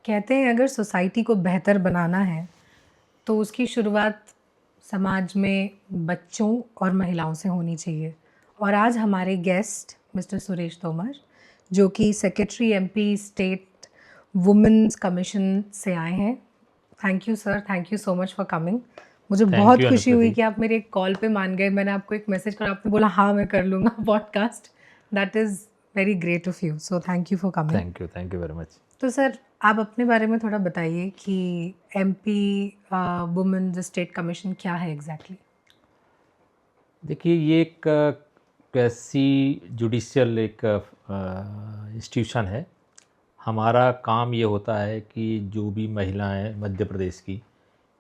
कहते हैं अगर सोसाइटी को बेहतर बनाना है तो उसकी शुरुआत समाज में बच्चों और महिलाओं से होनी चाहिए। और आज हमारे गेस्ट मिस्टर सुरेश तोमर, जो कि secretary MP state women's commission से आए हैं। Thank you sir, thank you so much for coming. मुझे थैंक बहुत यू खुशी हुई अनुकृति। कि आप मेरे एक कॉल पे मान गए। मैंने आपको एक मैसेज करा, आपने बोला हाँ मैं कर लूँगा podcast. That is very great of you, so thank you for coming. Thank you very much. तो सर आप अपने बारे में थोड़ा बताइए कि एमपी वुमेन्स स्टेट कमीशन क्या है एग्जैक्टली? देखिए, ये एक कैसी जुडिशियल एक इंस्टीट्यूशन है। हमारा काम ये होता है कि जो भी महिलाएं मध्य प्रदेश की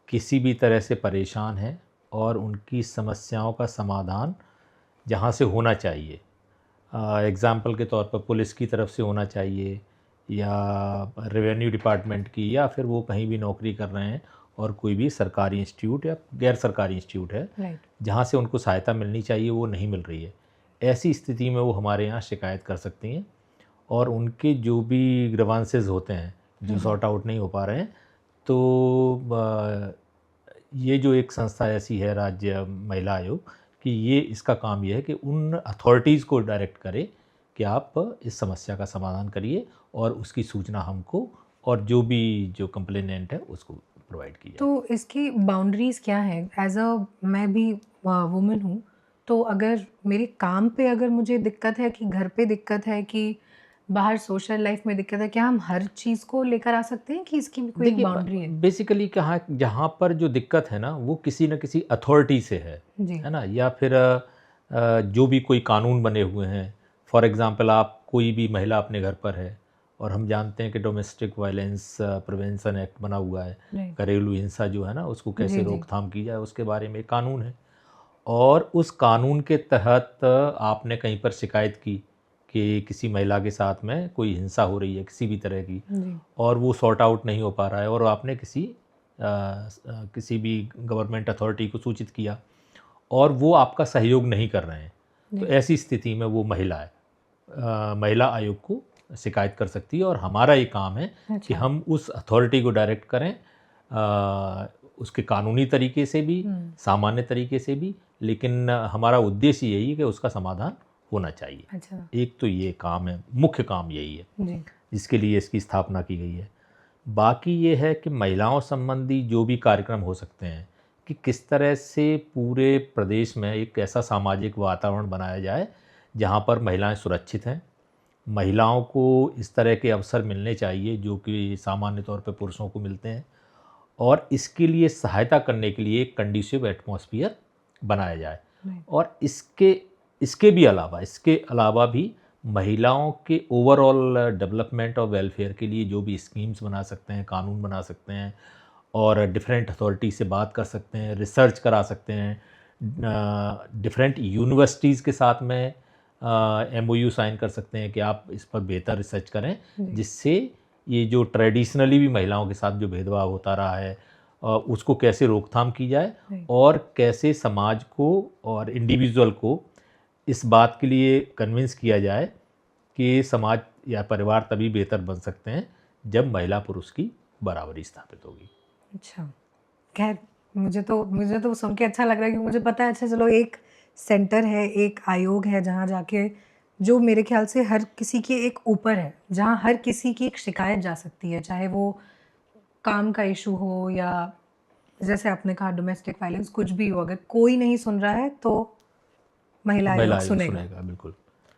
किसी भी तरह से परेशान हैं और उनकी समस्याओं का समाधान जहाँ से होना चाहिए, एग्ज़ाम्पल के तौर पर पुलिस की तरफ से होना चाहिए या रेवेन्यू डिपार्टमेंट की, या फिर वो कहीं भी नौकरी कर रहे हैं और कोई भी सरकारी इंस्टीट्यूट या गैर सरकारी इंस्टीट्यूट है राइट। जहाँ से उनको सहायता मिलनी चाहिए वो नहीं मिल रही है, ऐसी स्थिति में वो हमारे यहाँ शिकायत कर सकती हैं। और उनके जो भी ग्रीवांसेस होते हैं जो सॉर्ट आउट नहीं हो पा रहे हैं, तो ये जो एक संस्था ऐसी है राज्य महिला आयोग कि ये इसका काम ये है कि उन अथॉरिटीज़ को डायरेक्ट करे कि आप इस समस्या का समाधान करिए और उसकी सूचना हमको और जो कंप्लेनेंट है उसको प्रोवाइड की जाए। तो इसकी बाउंड्रीज क्या है? एज अ मैं भी वुमेन हूँ, तो अगर मेरे काम पे अगर मुझे दिक्कत है कि घर पे दिक्कत है कि बाहर सोशल लाइफ में दिक्कत है, क्या हम हर चीज़ को लेकर आ सकते हैं कि इसकी भी कोई एक देखिए, बाउंड्री है? बेसिकली कहाँ जहाँ पर जो दिक्कत है ना वो किसी न किसी अथॉरिटी से जी। है ना, या फिर जो भी कोई कानून बने हुए हैं। फॉर एग्ज़ाम्पल, आप कोई भी महिला अपने घर पर है और हम जानते हैं कि डोमेस्टिक वायलेंस प्रिवेंशन एक्ट बना हुआ है, राइट। घरेलू हिंसा जो है ना उसको कैसे जी जी। रोकथाम की जाए उसके बारे में कानून है। और उस कानून के तहत आपने कहीं पर शिकायत की कि किसी महिला के साथ में कोई हिंसा हो रही है किसी भी तरह की, जी। और वो सॉर्ट आउट नहीं हो पा रहा है और आपने किसी भी गवर्नमेंट अथॉरिटी को सूचित किया और वो आपका सहयोग नहीं कर रहे हैं, तो जी। ऐसी स्थिति में वो महिला आयोग को शिकायत कर सकती है। और हमारा ये काम है कि अच्छा। हम उस अथॉरिटी को डायरेक्ट करें, उसके कानूनी तरीके से भी, सामान्य तरीके से भी, लेकिन हमारा उद्देश्य यही है कि उसका समाधान होना चाहिए। अच्छा। एक तो ये काम है, मुख्य काम यही है जी। जिसके लिए इसकी स्थापना की गई है। बाकी ये है कि महिलाओं संबंधी जो भी कार्यक्रम हो सकते हैं कि किस तरह से पूरे प्रदेश में एक ऐसा सामाजिक वातावरण बनाया जाए जहाँ पर महिलाएं सुरक्षित हैं। महिलाओं को इस तरह के अवसर मिलने चाहिए जो कि सामान्य तौर पर पुरुषों को मिलते हैं, और इसके लिए सहायता करने के लिए एक कंडीसिव एटमॉस्फेयर बनाया जाए। राइट। और इसके अलावा भी महिलाओं के ओवरऑल डेवलपमेंट और वेलफेयर के लिए जो भी स्कीम्स बना सकते हैं, कानून बना सकते हैं और डिफरेंट अथॉरिटी से बात कर सकते हैं, रिसर्च करा सकते हैं, डिफरेंट यूनिवर्सिटीज़ के साथ में एमओयू साइन कर सकते हैं कि आप इस पर बेहतर रिसर्च करें, जी। जिससे ये जो ट्रेडिशनली भी महिलाओं के साथ जो भेदभाव होता रहा है उसको कैसे रोकथाम की जाए राइट। और कैसे समाज को और इंडिविजुअल को इस बात के लिए कन्विंस किया जाए कि समाज या परिवार तभी बेहतर बन सकते हैं जब महिला पुरुष की बराबरी स्थापित होगी। अच्छा। खैर, मुझे तो सुन के अच्छा लग रहा है कि मुझे पता है। अच्छा चलो, एक सेंटर है, एक आयोग है जहाँ जाके, जो मेरे ख्याल से हर किसी के एक ऊपर है, जहाँ हर किसी की एक शिकायत जा सकती है, चाहे वो काम का इशू हो या जैसे आपने कहा डोमेस्टिक वायलेंस, कुछ भी हो। अगर कोई नहीं सुन रहा है तो महिला महिला आयोग आयोग सुनेगा। सुनेगा, बिल्कुल।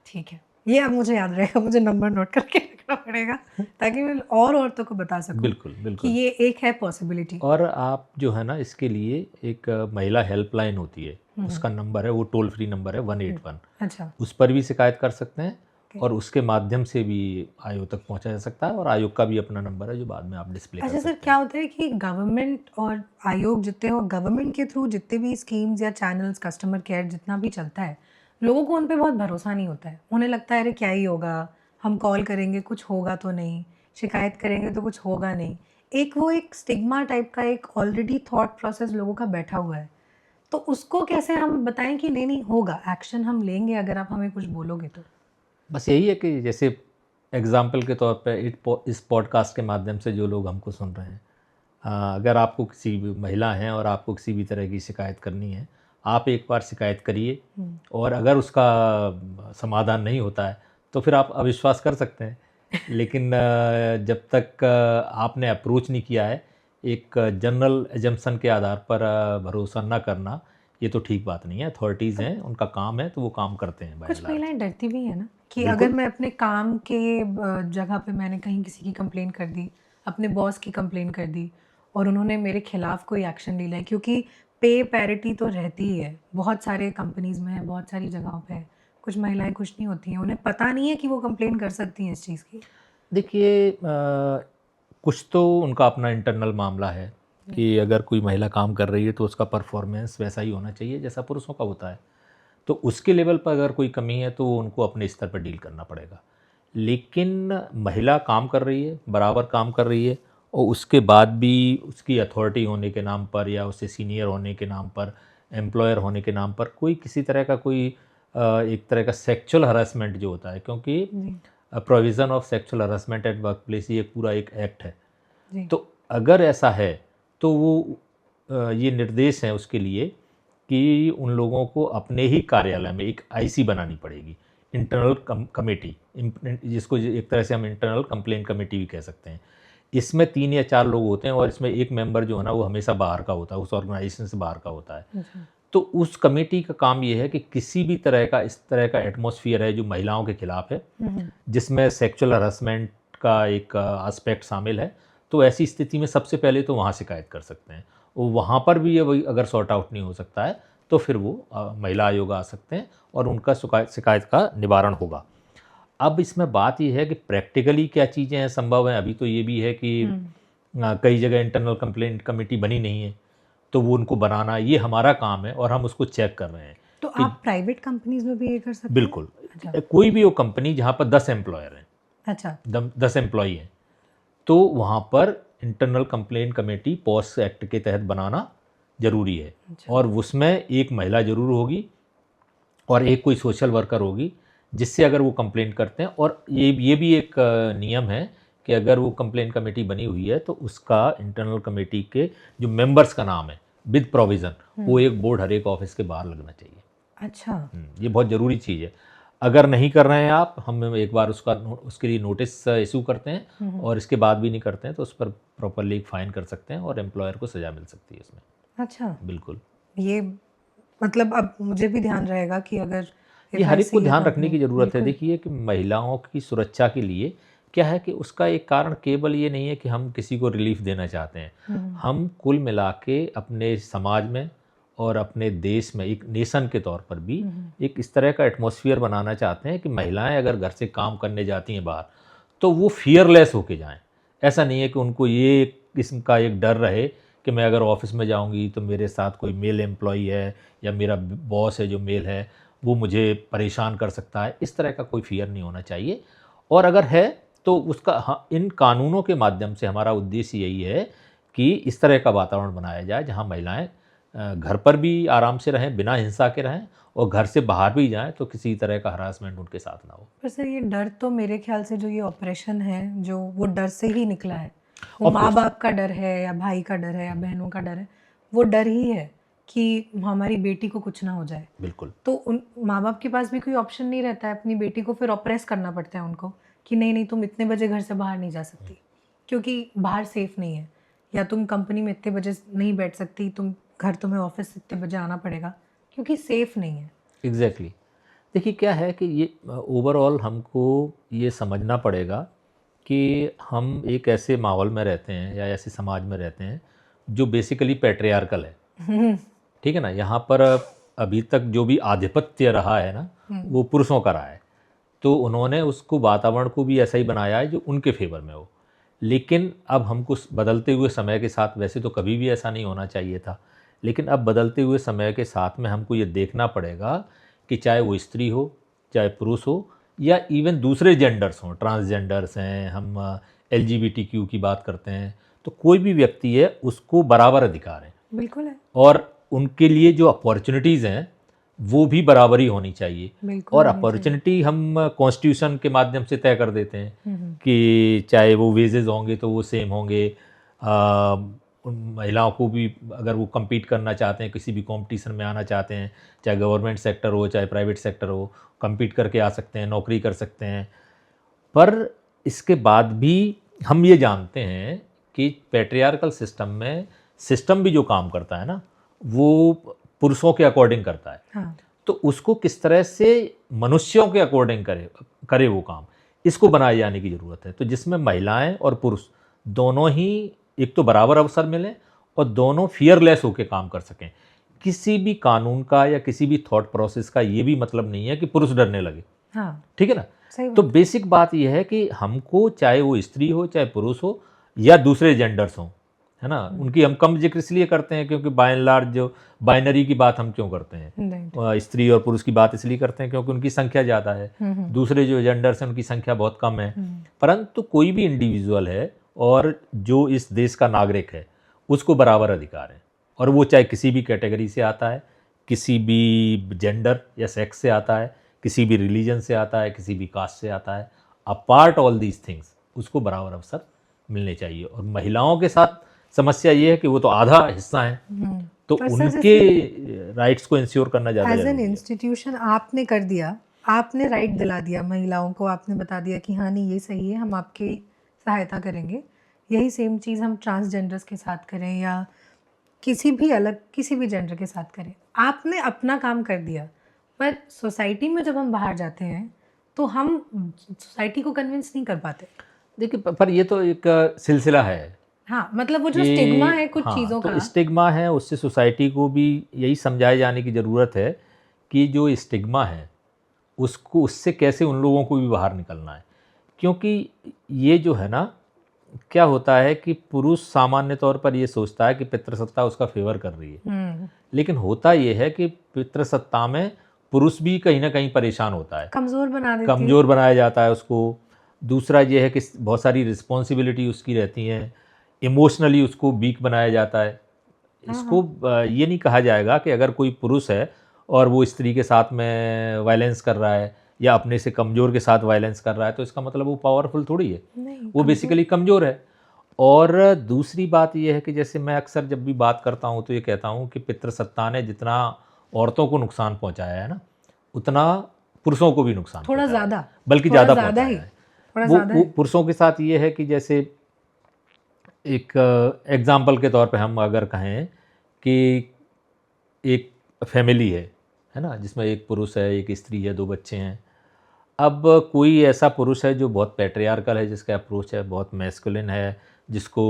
ठीक है, ये अब मुझे याद रहेगा, मुझे नंबर नोट करके रखना पड़ेगा ताकि मैं और औरतों को बता सकूं बिल्कुल कि बिल्कुल। ये एक है पॉसिबिलिटी। और आप जो है ना इसके लिए एक महिला हेल्पलाइन होती है, उसका नंबर है, वो टोल फ्री नंबर है 181। अच्छा। उस पर भी शिकायत कर सकते हैं ओके। और उसके माध्यम से भी आयोग तक पहुंचा जा सकता है, और आयोग का भी अपना नंबर है जो बाद में आप डिस्प्ले कर अच्छा सर, सकते क्या हैं। होता है कि गवर्नमेंट और आयोग जितने हो, गवर्नमेंट के थ्रू जितने भी स्कीम्स या चैनल्स, कस्टमर केयर जितना भी चलता है, लोगों को उन पे बहुत भरोसा नहीं होता है। उन्हें लगता है अरे क्या ही होगा, हम कॉल करेंगे कुछ होगा तो नहीं, शिकायत करेंगे तो कुछ होगा नहीं। एक स्टिग्मा टाइप का एक ऑलरेडी थॉट प्रोसेस लोगों का बैठा हुआ है। तो उसको कैसे हम बताएं कि नहीं नहीं होगा, एक्शन हम लेंगे अगर आप हमें कुछ बोलोगे तो? बस यही है कि जैसे एग्जाम्पल के तौर पे इस पॉडकास्ट के माध्यम से जो लोग हमको सुन रहे हैं, अगर आपको किसी भी महिला हैं और आपको किसी भी तरह की शिकायत करनी है, आप एक बार शिकायत करिए, और अगर उसका समाधान नहीं होता है तो फिर आप अविश्वास कर सकते हैं। लेकिन जब तक आपने अप्रोच नहीं किया है, एक जनरल एजम्पशन के आधार पर भरोसा ना करना, ये तो ठीक बात नहीं है। अथॉरिटीज़ हैं, उनका काम है तो वो काम करते हैं। कुछ महिलाएं डरती भी है ना कि बिल्कुल। अगर मैं अपने काम के जगह पे मैंने कहीं किसी की कंप्लेन कर दी, अपने बॉस की कंप्लेन कर दी और उन्होंने मेरे खिलाफ कोई एक्शन ले लिया, क्योंकि पे पैरिटी तो रहती ही है, बहुत सारे कंपनीज में है, बहुत सारी जगहों पे है। कुछ महिलाएं खुश नहीं होती हैं, उन्हें पता नहीं है कि वो कंप्लेन कर सकती हैं इस चीज़ की। देखिए, कुछ तो उनका अपना इंटरनल मामला है कि अगर कोई महिला काम कर रही है तो उसका परफॉर्मेंस वैसा ही होना चाहिए जैसा पुरुषों का होता है। तो उसके लेवल पर अगर कोई कमी है तो उनको अपने स्तर पर डील करना पड़ेगा। लेकिन महिला काम कर रही है, बराबर काम कर रही है, और उसके बाद भी उसकी अथॉरिटी होने के नाम पर या उससे सीनियर होने के नाम पर, एम्प्लॉयर होने के नाम पर कोई किसी तरह का कोई एक तरह का सेक्सुअल हरासमेंट जो होता है, क्योंकि provision of sexual harassment at work place ये पूरा एक एक्ट है। जी। तो अगर ऐसा है तो वो ये निर्देश हैं उसके लिए कि उन लोगों को अपने ही कार्यालय में एक आईसी बनानी पड़ेगी, इंटरनल कमेटी, जिसको एक तरह से हम इंटरनल कंप्लेंट कमेटी भी कह सकते हैं। इसमें 3 या 4 लोग होते हैं और इसमें एक मेंबर जो है ना वो हमेशा बाहर का होता है, उस ऑर्गेनाइजेशन से बाहर का होता है। अच्छा। तो उस कमेटी का काम ये है कि किसी भी तरह का इस तरह का एटमॉस्फेयर है जो महिलाओं के खिलाफ है, जिसमें सेक्सुअल हरासमेंट का एक एस्पेक्ट शामिल है, तो ऐसी स्थिति में सबसे पहले तो वहाँ शिकायत कर सकते हैं। और वहाँ पर भी ये वही अगर सॉर्ट आउट नहीं हो सकता है तो फिर वो महिला आयोग आ सकते हैं और उनका शिकायत का निवारण होगा। अब इसमें बात ये है कि प्रैक्टिकली क्या चीज़ें हैं संभव हैं। अभी तो ये भी है कि कई जगह इंटरनल कंप्लेंट कमेटी बनी नहीं है, तो वो उनको बनाना ये हमारा काम है और हम उसको चेक कर रहे हैं। तो आप प्राइवेट कंपनीज में भी ये कर सकते हैं? बिल्कुल। अच्छा। कोई भी वो कंपनी जहाँ पर 10 एम्प्लॉयर हैं, अच्छा। 10 एम्प्लॉई हैं, तो वहाँ पर internal complaint committee POSH act के तहत बनाना ज़रूरी है। अच्छा। और उसमें एक महिला ज़रूर होगी और एक कोई सोशल वर्कर होगी, जिससे अगर वो कंप्लेंट करते हैं, और ये भी एक नियम है कि अगर वो कंप्लेंट कमेटी बनी हुई है तो उसका इंटरनल कमेटी के जो मेंबर्स का नाम है विद प्रोविज़न, वो एक बोर्ड हर एक ऑफिस के बाहर लगना चाहिए। अच्छा। ये बहुत ज़रूरी चीज़ है। अगर नहीं कर रहे हैं आप, हम एक बार उसके लिए नोटिस इशू करते हैं, और इसके बाद भी नहीं करते हैं तो उस पर प्रॉपरली एक फ़ाइन कर सकते हैं और एम्प्लॉयर को सज़ा मिल सकती है इसमें। अच्छा। बिल्कुल। ये मतलब अब मुझे भी ध्यान रहेगा कि अगर ये हर एक को FIC है ध्यान तो रखने की अपने- ज़रूरत है। बिल्कुल। देखिए कि महिलाओं की सुरक्षा के लिए क्या है कि उसका एक कारण केवल ये नहीं है कि हम किसी को रिलीफ देना चाहते हैं। हम कुल मिला के अपने समाज में और अपने देश में एक नेशन के तौर पर भी एक इस तरह का एटमॉस्फेयर बनाना चाहते हैं कि महिलाएं अगर घर से काम करने जाती हैं बाहर, तो वो फियरलेस होके जाएं। ऐसा नहीं है कि उनको ये किस्म का एक डर रहे कि मैं अगर ऑफिस में जाऊंगी तो मेरे साथ कोई मेल एम्प्लॉई है या मेरा बॉस है जो मेल है वो मुझे परेशान कर सकता है। इस तरह का कोई फियर नहीं होना चाहिए। और अगर है तो उसका इन कानूनों के माध्यम से हमारा उद्देश्य यही है कि इस तरह का वातावरण बनाया जाए जहां महिलाएं घर पर भी आराम से रहें, बिना हिंसा के रहें, और घर से बाहर भी जाएं तो किसी तरह का हरासमेंट उनके साथ ना हो। पर सर ये डर तो मेरे ख्याल से जो ये ऑपरेशन है जो वो डर से ही निकला है। वो Of माँ course। बाप का डर है या भाई का डर है या बहनों का डर है, वो डर ही है कि हमारी बेटी को कुछ ना हो जाए। बिल्कुल। तो उन माँ बाप के पास भी कोई ऑप्शन नहीं रहता है, अपनी बेटी को फिर ऑपरेस करना पड़ता है उनको कि नहीं नहीं तुम इतने बजे घर से बाहर नहीं जा सकती क्योंकि बाहर सेफ नहीं है, या तुम कंपनी में इतने बजे नहीं बैठ सकती, तुम्हें ऑफिस इतने बजे आना पड़ेगा क्योंकि सेफ नहीं है। एग्जैक्टली। देखिए क्या है कि ये ओवरऑल हमको ये समझना पड़ेगा कि हम एक ऐसे माहौल में रहते हैं या ऐसे समाज में रहते हैं जो बेसिकली पैट्रियार्कल है। ठीक है ना। यहाँ पर अभी तक जो भी आधिपत्य रहा है ना वो पुरुषों का रहा है, तो उन्होंने उसको वातावरण को भी ऐसा ही बनाया है जो उनके फेवर में हो। लेकिन अब हमको बदलते हुए समय के साथ, वैसे तो कभी भी ऐसा नहीं होना चाहिए था, लेकिन अब बदलते हुए समय के साथ में हमको ये देखना पड़ेगा कि चाहे वो स्त्री हो, चाहे पुरुष हो, या इवन दूसरे जेंडर्स हों, ट्रांसजेंडर्स हैं, हम LGBTQ की बात करते हैं, तो कोई भी व्यक्ति है उसको बराबर अधिकार है। बिल्कुल है। और उनके लिए जो अपॉर्चुनिटीज़ हैं वो भी बराबरी होनी चाहिए। बिल्कुल और होनी अपॉर्चुनिटी हम कॉन्स्टिट्यूशन के माध्यम से तय कर देते हैं चाहिए। कि चाहे वो वेजेस होंगे तो वो सेम होंगे। उन महिलाओं को भी अगर वो compete करना चाहते हैं, किसी भी कंपटीशन में आना चाहते हैं, चाहे गवर्नमेंट सेक्टर हो चाहे प्राइवेट सेक्टर हो, compete करके आ सकते हैं, नौकरी कर सकते हैं। पर इसके बाद भी हम ये जानते हैं कि पैट्रियार्कल सिस्टम में सिस्टम भी जो काम करता है ना, वो पुरुषों के अकॉर्डिंग करता है। हाँ, तो उसको किस तरह से मनुष्यों के अकॉर्डिंग करे वो काम, इसको बनाए जाने की ज़रूरत है। तो जिसमें महिलाएं और पुरुष दोनों ही एक तो बराबर अवसर मिलें और दोनों फियरलेस होकर काम कर सकें। किसी भी कानून का या किसी भी थॉट प्रोसेस का ये भी मतलब नहीं है कि पुरुष डरने लगे, हाँ, ठीक है ना। सही तो बात। बेसिक बात यह है कि हमको चाहे वो स्त्री हो चाहे पुरुष हो या दूसरे जेंडर्स हों, है ना, उनकी हम कम जिक्र इसलिए करते हैं क्योंकि बाय एंड लार्ज जो बाइनरी की बात हम क्यों करते हैं, राइट। स्त्री और पुरुष की बात इसलिए करते हैं क्योंकि उनकी संख्या ज़्यादा है। दूसरे जो जेंडर्स हैं उनकी संख्या बहुत कम है। परंतु कोई भी इंडिविजुअल है और जो इस देश का नागरिक है उसको बराबर अधिकार है, और वो चाहे किसी भी कैटेगरी से आता है, किसी भी जेंडर या सेक्स से आता है, किसी भी रिलीजन से आता है, किसी भी कास्ट से आता है, अपार्ट ऑल दीज थिंग्स उसको बराबर अवसर मिलने चाहिए। और महिलाओं के साथ समस्या ये है कि वो तो आधा हिस्सा है, तो पर सर उनके राइट्स को इंश्योर करना ज़्यादा एज एन जरूरी है। इंस्टीट्यूशन आपने कर दिया, आपने राइट दिला दिया महिलाओं को, आपने बता दिया कि हाँ नहीं ये सही है, हम आपकी सहायता करेंगे। यही सेम चीज़ हम ट्रांसजेंडर्स के साथ करें या किसी भी अलग किसी भी जेंडर के साथ करें। आपने अपना काम कर दिया, पर सोसाइटी में जब हम बाहर जाते हैं तो हम सोसाइटी को कन्विंस नहीं कर पाते। देखिए पर ये तो एक सिलसिला है हाँ, मतलब वो जो कि स्टिग्मा है कुछ हाँ, चीज़ों तो का। स्टिग्मा है, उससे सोसाइटी को भी यही समझाए जाने की ज़रूरत है कि जो स्टिग्मा है उसको, उससे कैसे उन लोगों को भी बाहर निकलना है। क्योंकि ये जो है ना, क्या होता है कि पुरुष सामान्य तौर पर ये सोचता है कि पितृसत्ता उसका फेवर कर रही है, लेकिन होता ये है कि पितृसत्ता में पुरुष भी कहीं ना कहीं परेशान होता है, कमज़ोर बना देती है। कमज़ोर बनाया जाता है उसको। दूसरा ये है कि बहुत सारी रिस्पॉन्सिबिलिटी उसकी रहती हैं, इमोशनली उसको वीक बनाया जाता है। इसको ये नहीं कहा जाएगा कि अगर कोई पुरुष है और वो स्त्री के साथ में वायलेंस कर रहा है या अपने से कमज़ोर के साथ वायलेंस कर रहा है तो इसका मतलब वो पावरफुल थोड़ी है, नहीं, वो बेसिकली कमज़ोर है। और दूसरी बात ये है कि जैसे मैं अक्सर जब भी बात करता हूँ तो ये कहता हूँ कि पितृसत्ता ने जितना औरतों को नुकसान पहुँचाया है ना, उतना पुरुषों को भी नुकसान थोड़ा पहुंचाया है, ज़्यादा, बल्कि थोड़ा ज़्यादा ज़्यादा पहुँचाया ही, है। थोड़ा वो ज़्यादा वो है। पुरुषों के साथ ये है कि जैसे एक एग्जाम्पल के तौर पे हम अगर कहें कि एक फैमिली है ना, जिसमें एक पुरुष है, एक स्त्री है, 2 बच्चे हैं। अब कोई ऐसा पुरुष है जो बहुत पैट्रियार्कल है, जिसका अप्रोच है बहुत मैस्कुलिन है, जिसको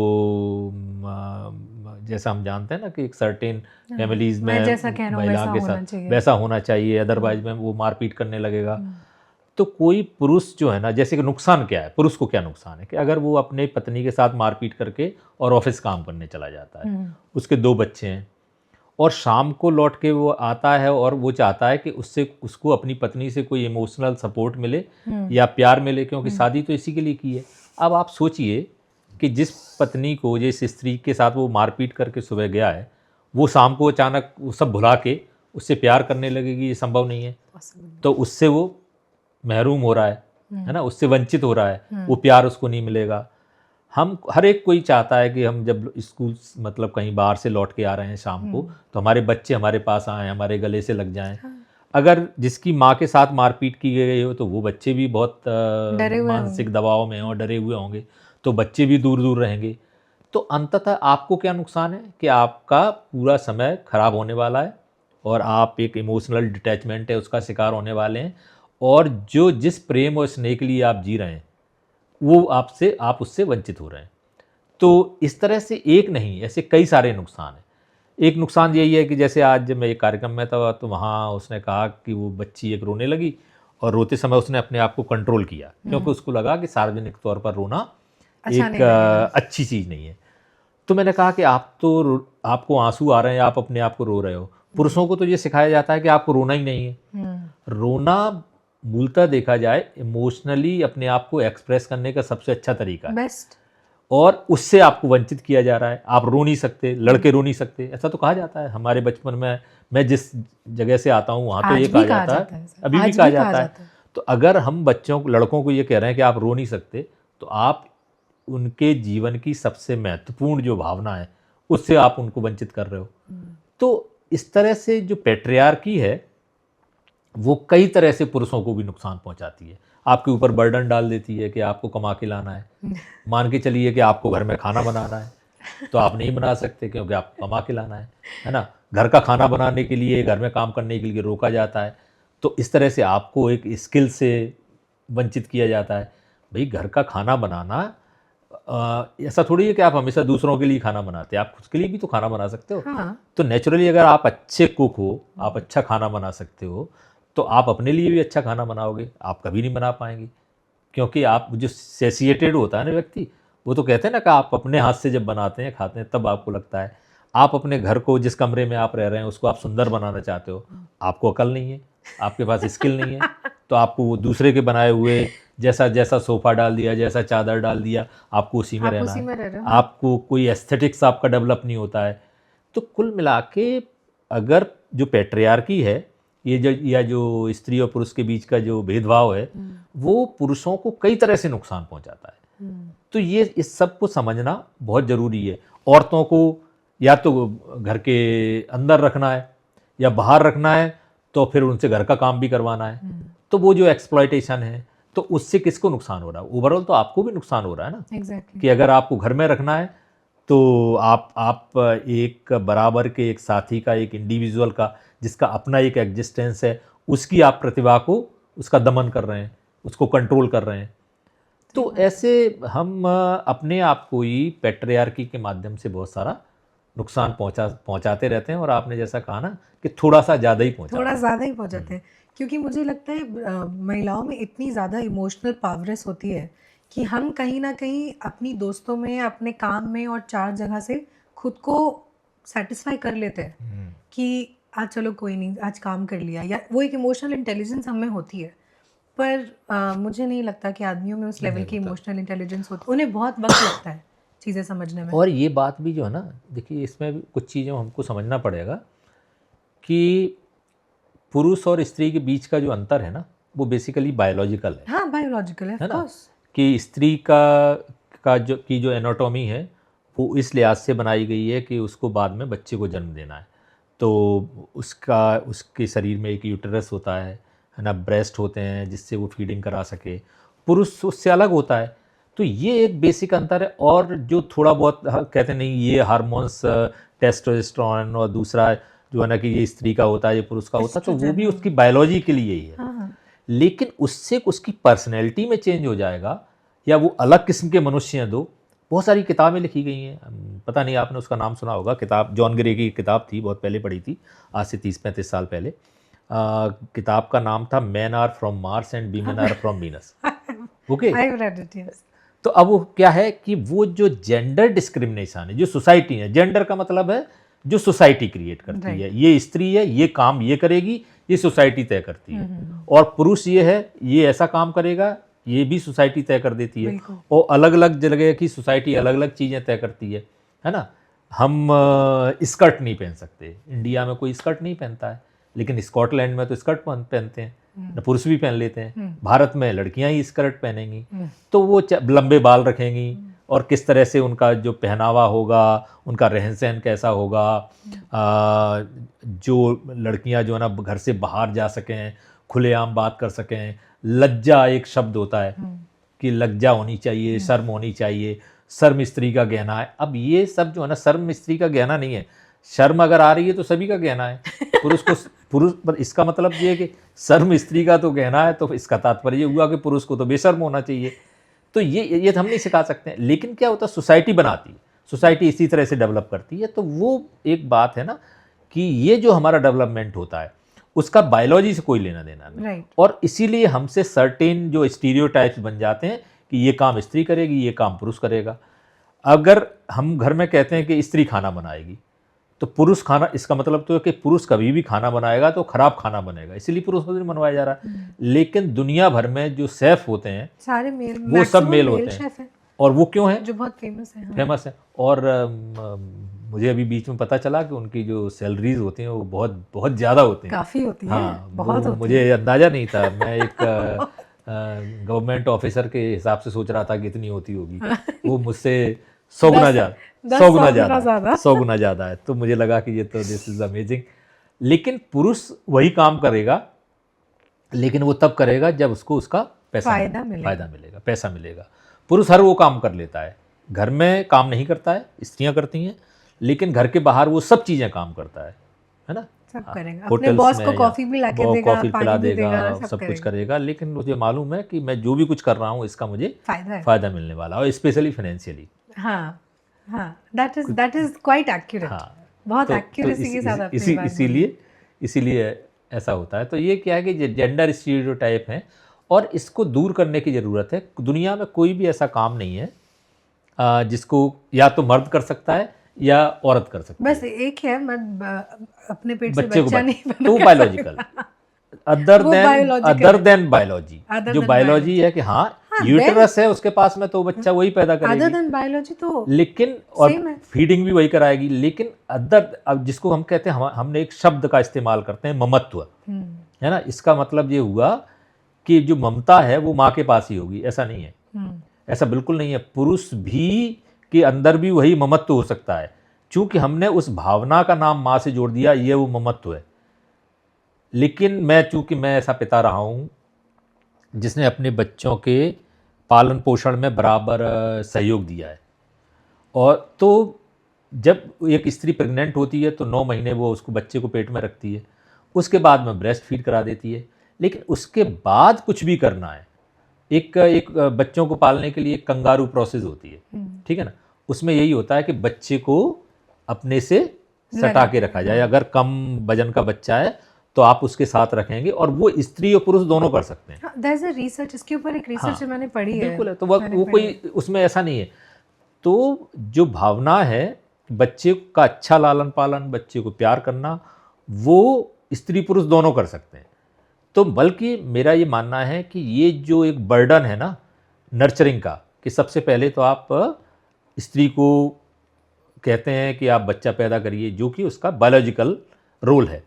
जैसा हम जानते हैं ना कि एक सर्टेन फैमिलीज़ मैं में जैसा कह रहा हूँ महिला वैसा के होना साथ चाहिए। वैसा होना चाहिए, अदरवाइज में वो मारपीट करने लगेगा। तो कोई पुरुष जो है ना, जैसे कि नुकसान क्या है, पुरुष को क्या नुकसान है कि अगर वो अपने पत्नी के साथ मारपीट करके और ऑफिस काम करने चला जाता है, उसके 2 बच्चे हैं और शाम को लौट के वो आता है और वो चाहता है कि उससे उसको अपनी पत्नी से कोई इमोशनल सपोर्ट मिले या प्यार मिले, क्योंकि शादी तो इसी के लिए की है। अब आप सोचिए कि जिस पत्नी को, जिस स्त्री के साथ वो मारपीट करके सुबह गया है, वो शाम को अचानक वो सब भुला के उससे प्यार करने लगेगी, ये संभव नहीं है। तो उससे वो महरूम हो रहा है ना, उससे वंचित हो रहा है, वो प्यार उसको नहीं मिलेगा। हम हर एक कोई चाहता है कि हम जब स्कूल मतलब कहीं बाहर से लौट के आ रहे हैं शाम को, तो हमारे बच्चे हमारे पास आएँ, हमारे गले से लग जाएं। अगर जिसकी माँ के साथ मारपीट की गई हो तो वो बच्चे भी बहुत मानसिक दबाव में और डरे हुए होंगे, तो बच्चे भी दूर दूर रहेंगे। तो अंततः आपको क्या नुकसान है कि आपका पूरा समय खराब होने वाला है और आप एक इमोशनल डिटैचमेंट है उसका शिकार होने वाले हैं, और जो जिस प्रेम और स्नेह के लिए आप जी रहे हैं वो आप उससे वंचित हो रहे हैं। तो इस तरह से एक नहीं, ऐसे कई सारे नुकसान हैं। एक नुकसान यही है कि जैसे आज जब मैं एक कार्यक्रम में था तो वहाँ उसने कहा कि वो बच्ची एक रोने लगी और रोते समय उसने अपने आप को कंट्रोल किया, क्योंकि उसको लगा कि सार्वजनिक तौर पर रोना एक अच्छी चीज़ नहीं है। तो मैंने कहा कि आपको आंसू आ रहे हैं, आप अपने आप को रो रहे हो। पुरुषों को तो ये सिखाया जाता है कि आपको रोना ही नहीं है। रोना मूलतः देखा जाए इमोशनली अपने आप को एक्सप्रेस करने का सबसे अच्छा तरीका है, बेस्ट। और उससे आपको वंचित किया जा रहा है। आप रो नहीं सकते, लड़के रो नहीं सकते, ऐसा तो कहा जाता है। हमारे बचपन में मैं जिस जगह से आता हूँ वहाँ तो आज ये भी कहा कहा जाता जाता है, है सर, अभी भी आज कहा भी कहा जाता है। जाता है। तो अगर हम बच्चों को, लड़कों को ये कह रहे हैं कि आप रो नहीं सकते, तो आप उनके जीवन की सबसे महत्वपूर्ण जो भावना है उससे आप उनको वंचित कर रहे हो। तो इस तरह से जो पैट्रियार्की है वो कई तरह से पुरुषों को भी नुकसान पहुंचाती है। आपके ऊपर बर्डन डाल देती है कि आपको कमा के लाना है। मान के चलिए कि आपको घर में खाना बनाना है, तो आप नहीं बना सकते क्योंकि आपको कमा के लाना है ना। घर का खाना बनाने के लिए, घर में काम करने के लिए रोका जाता है। तो इस तरह से आपको एक स्किल से वंचित किया जाता है। भाई घर का खाना बनाना ऐसा थोड़ी है कि आप हमेशा दूसरों के लिए खाना बनाते हैं, आप खुद के लिए भी तो खाना बना सकते हो। हाँ। तो नेचुरली अगर आप अच्छे कुक हो, आप अच्छा खाना बना सकते हो, तो आप अपने लिए भी अच्छा खाना बनाओगे। आप कभी नहीं बना पाएंगे, क्योंकि आप जो सेसिएटेड होता है ना व्यक्ति, वो तो कहते हैं ना कि आप अपने हाथ से जब बनाते हैं, खाते हैं, तब आपको लगता है। आप अपने घर को, जिस कमरे में आप रह रहे हैं, उसको आप सुंदर बनाना चाहते हो, आपको अकल नहीं है, आपके पास स्किल नहीं है, तो आपको वो दूसरे के बनाए हुए जैसा जैसा सोफ़ा डाल दिया, जैसा चादर डाल दिया, आपको उसी में आप रहना उसी है। में रह रहे हो। आपको कोई एस्थेटिक्स आपका डेवलप नहीं होता है। तो कुल मिला के अगर जो पैट्रियार्की है, ये जो या जो स्त्री और पुरुष के बीच का जो भेदभाव है, वो पुरुषों को कई तरह से नुकसान पहुंचाता है। तो ये इस सब को समझना बहुत ज़रूरी है। औरतों को या तो घर के अंदर रखना है या बाहर रखना है, तो फिर उनसे घर का काम भी करवाना है। तो वो जो एक्सप्लॉयटेशन है, तो उससे किसको नुकसान हो रहा है? ओवरऑल तो आपको भी नुकसान हो रहा है ना। एग्जैक्टली। कि अगर आपको घर में रखना है, तो आप एक बराबर के एक साथी का, एक इंडिविजुअल का, जिसका अपना एक एग्जिस्टेंस है, उसकी आप प्रतिभा को, उसका दमन कर रहे हैं, उसको कंट्रोल कर रहे हैं। तो ऐसे हम अपने आप को ही पैट्रियार्की के माध्यम से बहुत सारा नुकसान पहुंचाते रहते हैं। और आपने जैसा कहा ना कि थोड़ा सा ज़्यादा ही पहुंचाते थोड़ा हैं। ज़्यादा ही पहुंचाते हैं, क्योंकि मुझे लगता है महिलाओं में इतनी ज़्यादा इमोशनल पावरेस होती है कि हम कहीं ना कहीं अपनी दोस्तों में, अपने काम में और चार जगह से खुद को सेटिस्फाई कर लेते हैं कि आज चलो कोई नहीं, आज काम कर लिया, या वो एक इमोशनल इंटेलिजेंस हमें होती है। पर मुझे नहीं लगता कि आदमियों में उस लेवल की इमोशनल इंटेलिजेंस होती, उन्हें बहुत वक्त लगता है चीज़ें समझने में। और ये बात भी जो है ना, देखिए इसमें भी कुछ चीज़ें हमको समझना पड़ेगा कि पुरुष और स्त्री के बीच का जो अंतर है ना, वो बेसिकली बायोलॉजिकल है। हाँ, बायोलॉजिकल है, है ऑफ ना, कोर्स। कि स्त्री का जो एनाटॉमी है, वो इस लिहाज से बनाई गई है कि उसको बाद में बच्चे को जन्म देना है। तो उसके शरीर में एक यूटेरस होता है ना, ब्रेस्ट होते हैं जिससे वो फीडिंग करा सके। पुरुष उससे अलग होता है। तो ये एक बेसिक अंतर है। और जो थोड़ा बहुत कहते नहीं, ये हार्मोन्स, टेस्टोस्टेरोन, और दूसरा जो है ना कि ये स्त्री का होता है, ये पुरुष का होता है, तो वो भी उसकी बायोलॉजी के लिए ही है। हाँ हाँ। लेकिन उससे उसकी पर्सनैलिटी में चेंज हो जाएगा, या वो अलग किस्म के मनुष्य हैं। दो बहुत सारी किताबें लिखी गई हैं, पता नहीं आपने उसका नाम सुना होगा। किताब जॉन ग्रे की किताब थी, बहुत पहले पढ़ी थी, आज से 30-35 साल पहले। किताब का नाम था man are from Mars and women are from Venus. Okay. I read it, yes. तो अब वो क्या है कि वो जो जेंडर डिस्क्रिमिनेशन है, जो सोसाइटी है, जेंडर का मतलब है जो सोसाइटी क्रिएट करती है। ये स्त्री है, ये काम ये करेगी, ये सोसाइटी तय करती है। और पुरुष ये है, ये ऐसा काम करेगा, ये भी सोसाइटी तय कर देती है। और अलग अलग जगह की सोसाइटी अलग अलग चीज़ें तय करती है ना। हम स्कर्ट नहीं पहन सकते, इंडिया में कोई स्कर्ट नहीं पहनता है, लेकिन स्कॉटलैंड में तो स्कर्ट पहनते हैं, पुरुष भी पहन लेते हैं। भारत में लड़कियां ही स्कर्ट पहनेंगी, तो वो लंबे बाल रखेंगी, और किस तरह से उनका जो पहनावा होगा, उनका रहन सहन कैसा होगा। जो लड़कियां जो है ना घर से बाहर जा सकें, खुलेआम बात कर सकें। लज्जा एक शब्द होता है कि लज्जा होनी चाहिए, शर्म होनी चाहिए। शर्म स्त्री का गहना है। अब ये सब जो है ना, शर्म स्त्री का गहना नहीं है। शर्म अगर आ रही है तो सभी का गहना है। पुरुष पर इसका मतलब ये है कि शर्म स्त्री का तो गहना है, तो इसका तात्पर्य हुआ कि पुरुष को तो बेशर्म होना चाहिए। तो ये हम नहीं सिखा सकते हैं। लेकिन क्या होता है, सोसाइटी बनाती है, सोसाइटी इसी तरह से डेवलप करती है। तो वो एक बात है ना कि ये जो हमारा डेवलपमेंट होता है, उसका बायोलॉजी से कोई लेना देना नहीं। Right. और इसीलिए हमसे सर्टेन जो स्टीरियोटाइप्स बन जाते हैं कि ये काम स्त्री करेगी, ये काम पुरुष करेगा। अगर हम घर में कहते हैं कि स्त्री खाना बनाएगी, तो पुरुष खाना, इसका मतलब तो है कि पुरुष कभी भी खाना बनाएगा तो खराब खाना बनेगा, इसीलिए पुरुष को नहीं बनवाया जा रहा। लेकिन दुनिया भर में जो शेफ होते हैं सारे मेल, वो सब मेल होते हैं। और वो क्यों है? जो बहुत फेमस है। फेमस है। और मुझे अभी बीच में पता चला कि उनकी जो सैलरीज होती हैं वो बहुत बहुत ज़्यादा होती हैं। काफ़ी होती है, हाँ, बहुत वो होती मुझे अंदाज़ा नहीं था। मैं एक गवर्नमेंट ऑफिसर के हिसाब से सोच रहा था कि इतनी होती होगी। वो मुझसे 100 गुना ज़्यादा, 100 गुना ज़्यादा, 100 गुना ज़्यादा है। तो मुझे लगा कि ये तो दिस इज़ अमेजिंग। लेकिन पुरुष वही काम करेगा, लेकिन वो तब करेगा जब उसको उसका फायदा मिलेगा। फ़ायदा मिलेगा, पैसा मिलेगा। पुरुष हर वो काम कर लेता है, घर में काम नहीं करता है, स्त्रियाँ करती हैं, लेकिन घर के बाहर वो सब चीज़ें काम करता है ना? सब हाँ, करेगा, अपने होटल्स बॉस में को या कॉफ़ी भी ला के देगा, कॉफ़ी पिला पानी भी देगा, देगा, सब कुछ करेगा। करेगा, लेकिन मुझे मालूम है कि मैं जो भी कुछ कर रहा हूँ इसका मुझे फ़ायदा है। फ़ायदा मिलने वाला है, और स्पेशली फाइनेंशियली। हाँ, हाँ, दैट इज़ क्वाइट एक्यूरेट। हाँ, बहुत तो एक्यूरेसी के साथ आपने ये बात बोली। इसीलिए ऐसा होता है। तो ये क्या है कि जेंडर स्टीरियोटाइप है, और इसको दूर करने की ज़रूरत है। दुनिया में कोई भी ऐसा काम नहीं है जिसको या तो मर्द कर सकता है या औरत कर सकती बस है। एक है, अपने पेट से बच्चे को बच्चा नहीं पैदा तो कर बायोलॉजिकल, सकता। अदर वो देन बायोलॉजिकल है। बायोलॉजी, अदर जो देन बायोलॉजी बायोलॉजी। है कि हाँ हाँ, देन यूटेरस है उसके पास में, तो बच्चा वही पैदा अदर करेगी, देन बायोलॉजी तो लेकिन और सेम है। फीडिंग भी वही कराएगी। लेकिन अदर, अब जिसको हम कहते हैं, हमने एक शब्द का इस्तेमाल करते हैं, ममत्व, है ना? इसका मतलब ये हुआ कि जो ममता है वो माँ के पास ही होगी, ऐसा नहीं है। ऐसा बिल्कुल नहीं है। पुरुष भी के अंदर भी वही ममत्व हो सकता है, चूंकि हमने उस भावना का नाम माँ से जोड़ दिया, ये वो ममत्व है। लेकिन चूंकि मैं ऐसा पिता रहा हूँ जिसने अपने बच्चों के पालन पोषण में बराबर सहयोग दिया है, और तो जब एक स्त्री प्रेग्नेंट होती है तो 9 महीने वो उसको बच्चे को पेट में रखती है, उसके बाद में ब्रेस्ट फीड करा देती है। लेकिन उसके बाद कुछ भी करना है, एक बच्चों को पालने के लिए एक कंगारू प्रोसेस होती है, ठीक है ना? उसमें यही होता है कि बच्चे को अपने से सटा के रखा जाए। अगर कम वजन का बच्चा है तो आप उसके साथ रखेंगे, और वो स्त्री और पुरुष दोनों कर सकते हैं। देयर इज अ रिसर्च, इसके ऊपर एक रिसर्च मैंने पढ़ी है। बिल्कुल है। तो वो कोई उसमें ऐसा नहीं है। तो जो भावना है बच्चे का अच्छा लालन पालन, बच्चे को प्यार करना, वो स्त्री पुरुष दोनों कर सकते हैं। तो बल्कि मेरा ये मानना है कि ये जो एक बर्डन है ना नर्चरिंग का, कि सबसे पहले तो आप स्त्री को कहते हैं कि आप बच्चा पैदा करिए, जो कि उसका बायोलॉजिकल रोल है,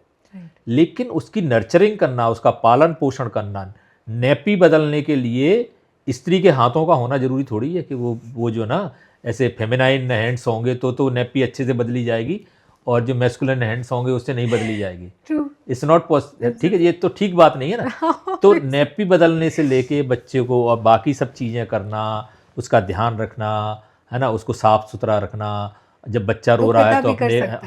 लेकिन उसकी नर्चरिंग करना, उसका पालन पोषण करना, नेपी बदलने के लिए स्त्री के हाथों का होना जरूरी थोड़ी है कि वो जो ना ऐसे फेमिनाइन हैंड्स होंगे तो नेपी अच्छे से बदली जाएगी, और जो मैस्कुलिन हैंड्स होंगे उससे नहीं बदली जाएगी। इट्स नॉट पॉसिबल, ठीक है? ये तो ठीक बात नहीं है ना। तो नेपी बदलने से लेके बच्चे को और बाकी सब चीज़ें करना, उसका ध्यान रखना, है ना, उसको साफ सुथरा रखना, जब बच्चा रो रहा है तो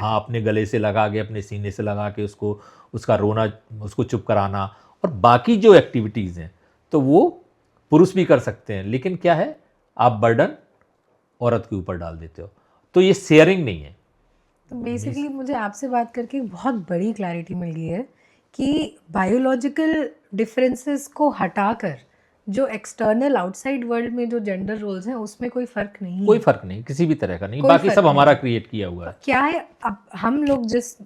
अपने गले से लगा के, अपने सीने से लगा के उसको उसका रोना, उसको चुप कराना, और बाकी जो एक्टिविटीज़ हैं तो वो पुरुष भी कर सकते हैं। लेकिन क्या है, आप बर्डन औरत के ऊपर डाल देते हो, तो ये शेयरिंग नहीं है। तो बेसिकली मुझे आपसे बात करके बहुत बड़ी क्लैरिटी मिल गई है कि बायोलॉजिकल डिफरेंसेस को हटाकर जो एक्सटर्नल आउटसाइड वर्ल्ड में जो जेंडर रोल्स हैं उसमें कोई फ़र्क नहीं है। कोई फ़र्क नहीं, किसी भी तरह का नहीं, बाकी सब हमारा क्रिएट किया हुआ है। क्या है, अब हम लोग जिस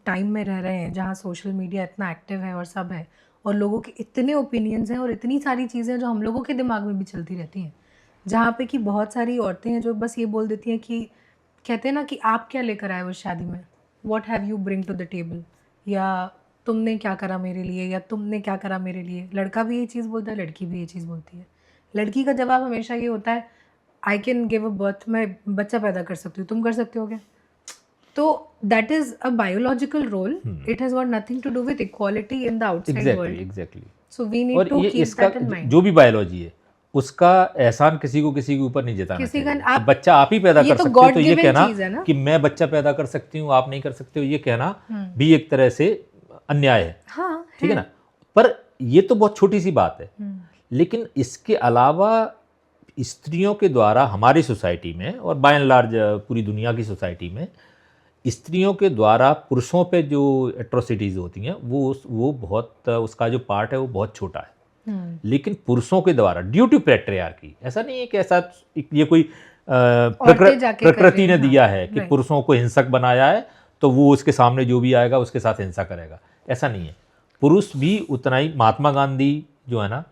टाइम में रह रहे हैं जहाँ सोशल मीडिया इतना एक्टिव है और सब है, और लोगों के इतने ओपिनियंस हैं और इतनी सारी चीज़ें जो हम लोगों के दिमाग में भी चलती रहती हैं, जहाँ पे कि बहुत सारी औरतें हैं जो बस ये बोल देती हैं कि, कहते हैं ना कि आप क्या लेकर आए उस शादी में, what have you bring to the table, या तुमने क्या करा मेरे लिए, या तुमने क्या करा मेरे लिए। लड़का भी ये चीज़ बोलता है, लड़की भी ये चीज़ बोलती है। लड़की का जवाब हमेशा ये होता है, I can give a birth, मैं बच्चा पैदा कर सकती हूँ, तुम कर सकते हो क्या? तो that is a biological role, it has got nothing to do with equality in the outside world. Exactly. So we need to keep that in mind. जो भी बायोलॉजी है उसका एहसान किसी के ऊपर नहीं जताना चाहिए। आप बच्चा आप ही पैदा कर सकते हो, तो ये कहना कि मैं बच्चा पैदा कर सकती हूँ, आप नहीं कर सकते हो, ये कहना भी एक तरह से अन्याय है। हाँ, ठीक है ना? पर ये तो बहुत छोटी सी बात है, लेकिन इसके अलावा स्त्रियों के द्वारा हमारी सोसाइटी में, और बाय एंड लार्ज पूरी दुनिया की सोसाइटी में, स्त्रियों के द्वारा पुरुषों पे जो एट्रोसिटीज़ होती हैं वो बहुत, उसका जो पार्ट है वो बहुत छोटा है। लेकिन पुरुषों के द्वारा ड्यू टू पैट्रियार्की, ऐसा नहीं है कि ऐसा ये कोई प्रकृति ने दिया है कि पुरुषों को हिंसक बनाया है तो वो उसके सामने जो भी आएगा उसके साथ हिंसा करेगा, ऐसा नहीं है। पुरुष भी उतना ही, महात्मा गांधी जो है ना,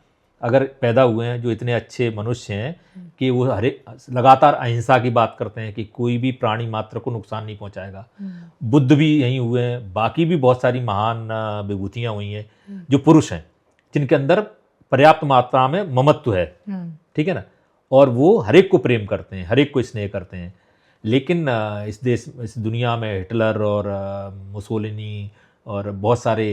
अगर पैदा हुए हैं जो इतने अच्छे मनुष्य हैं कि वो हर एक लगातार अहिंसा की बात करते हैं कि कोई भी प्राणी मात्र को नुकसान नहीं पहुंचाएगा। बुद्ध भी यहीं हुए हैं, बाकी भी बहुत सारी महान विभूतियाँ हुई हैं जो पुरुष हैं, जिनके अंदर पर्याप्त मात्रा में ममत्व है, ठीक है ना, और वो हर एक को प्रेम करते हैं, हर एक को स्नेह करते हैं। लेकिन इस दुनिया में हिटलर और मुसोलिनी और बहुत सारे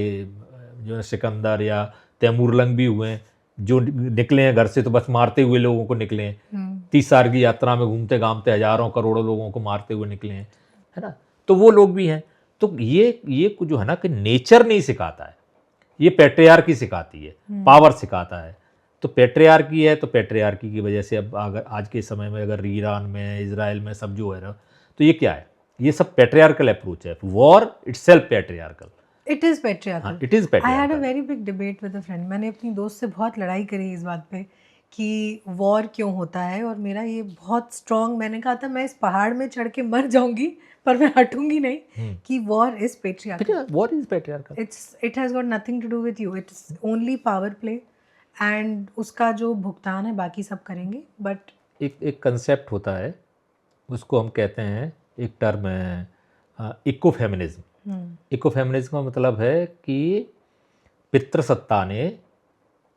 जो है सिकंदर या तैमूरलंग भी हुए हैं जो निकले हैं घर से तो बस मारते हुए लोगों को निकले हैं। 30 साल की यात्रा में घूमते घामते हजारों करोड़ों लोगों को मारते हुए निकले हैं, है ना। तो वो लोग भी हैं। तो ये जो है ना कि नेचर नहीं सिखाता है, ये पैट्रियार्की सिखाती है, पावर सिखाता है। तो पैट्रियार्की है तो पैट्रियार्की की वजह से अब अगर आज के समय में अगर ईरान में इजराइल में सब जो है ना, तो ये क्या है, ये सब पैट्रियार्कल अप्रोच है। War itself patriarchal, it is patriarchal. It is I had a patriarchal. Very big debate with a friend. मैंने अपनी दोस्त से बहुत लड़ाई करी इस बात पे कि वॉर क्यों होता है, और मेरा ये बहुत स्ट्रॉन्ग, मैंने कहा था मैं इस पहाड़ में चढ़ के मर जाऊंगी पर मैं हटूंगी नहीं कि war is patriarchal. War is patriarchal. It has got nothing to do with you, it's only power play, and उसका जो भुगतान है बाकी सब करेंगे। बट एक कंसेप्ट होता है, उसको हम कहते हैं, एक टर्म है इको फेमिनिज्म। इको फेमिनिज्म का मतलब है कि पितृसत्ता ने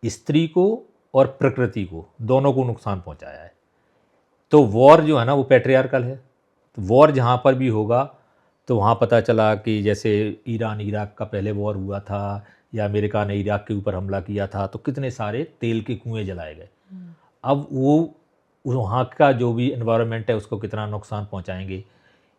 स्त्री को और प्रकृति को दोनों को नुकसान पहुंचाया है। तो वॉर जो है ना वो पैट्रियार्कल है। तो वॉर जहाँ पर भी होगा तो वहाँ पता चला कि जैसे ईरान इराक का पहले वॉर हुआ था या अमेरिका ने इराक के ऊपर हमला किया था तो कितने सारे तेल के कुएं जलाए गए। अब वो वहाँ का जो भी एनवायरनमेंट है उसको कितना नुकसान पहुँचाएंगे।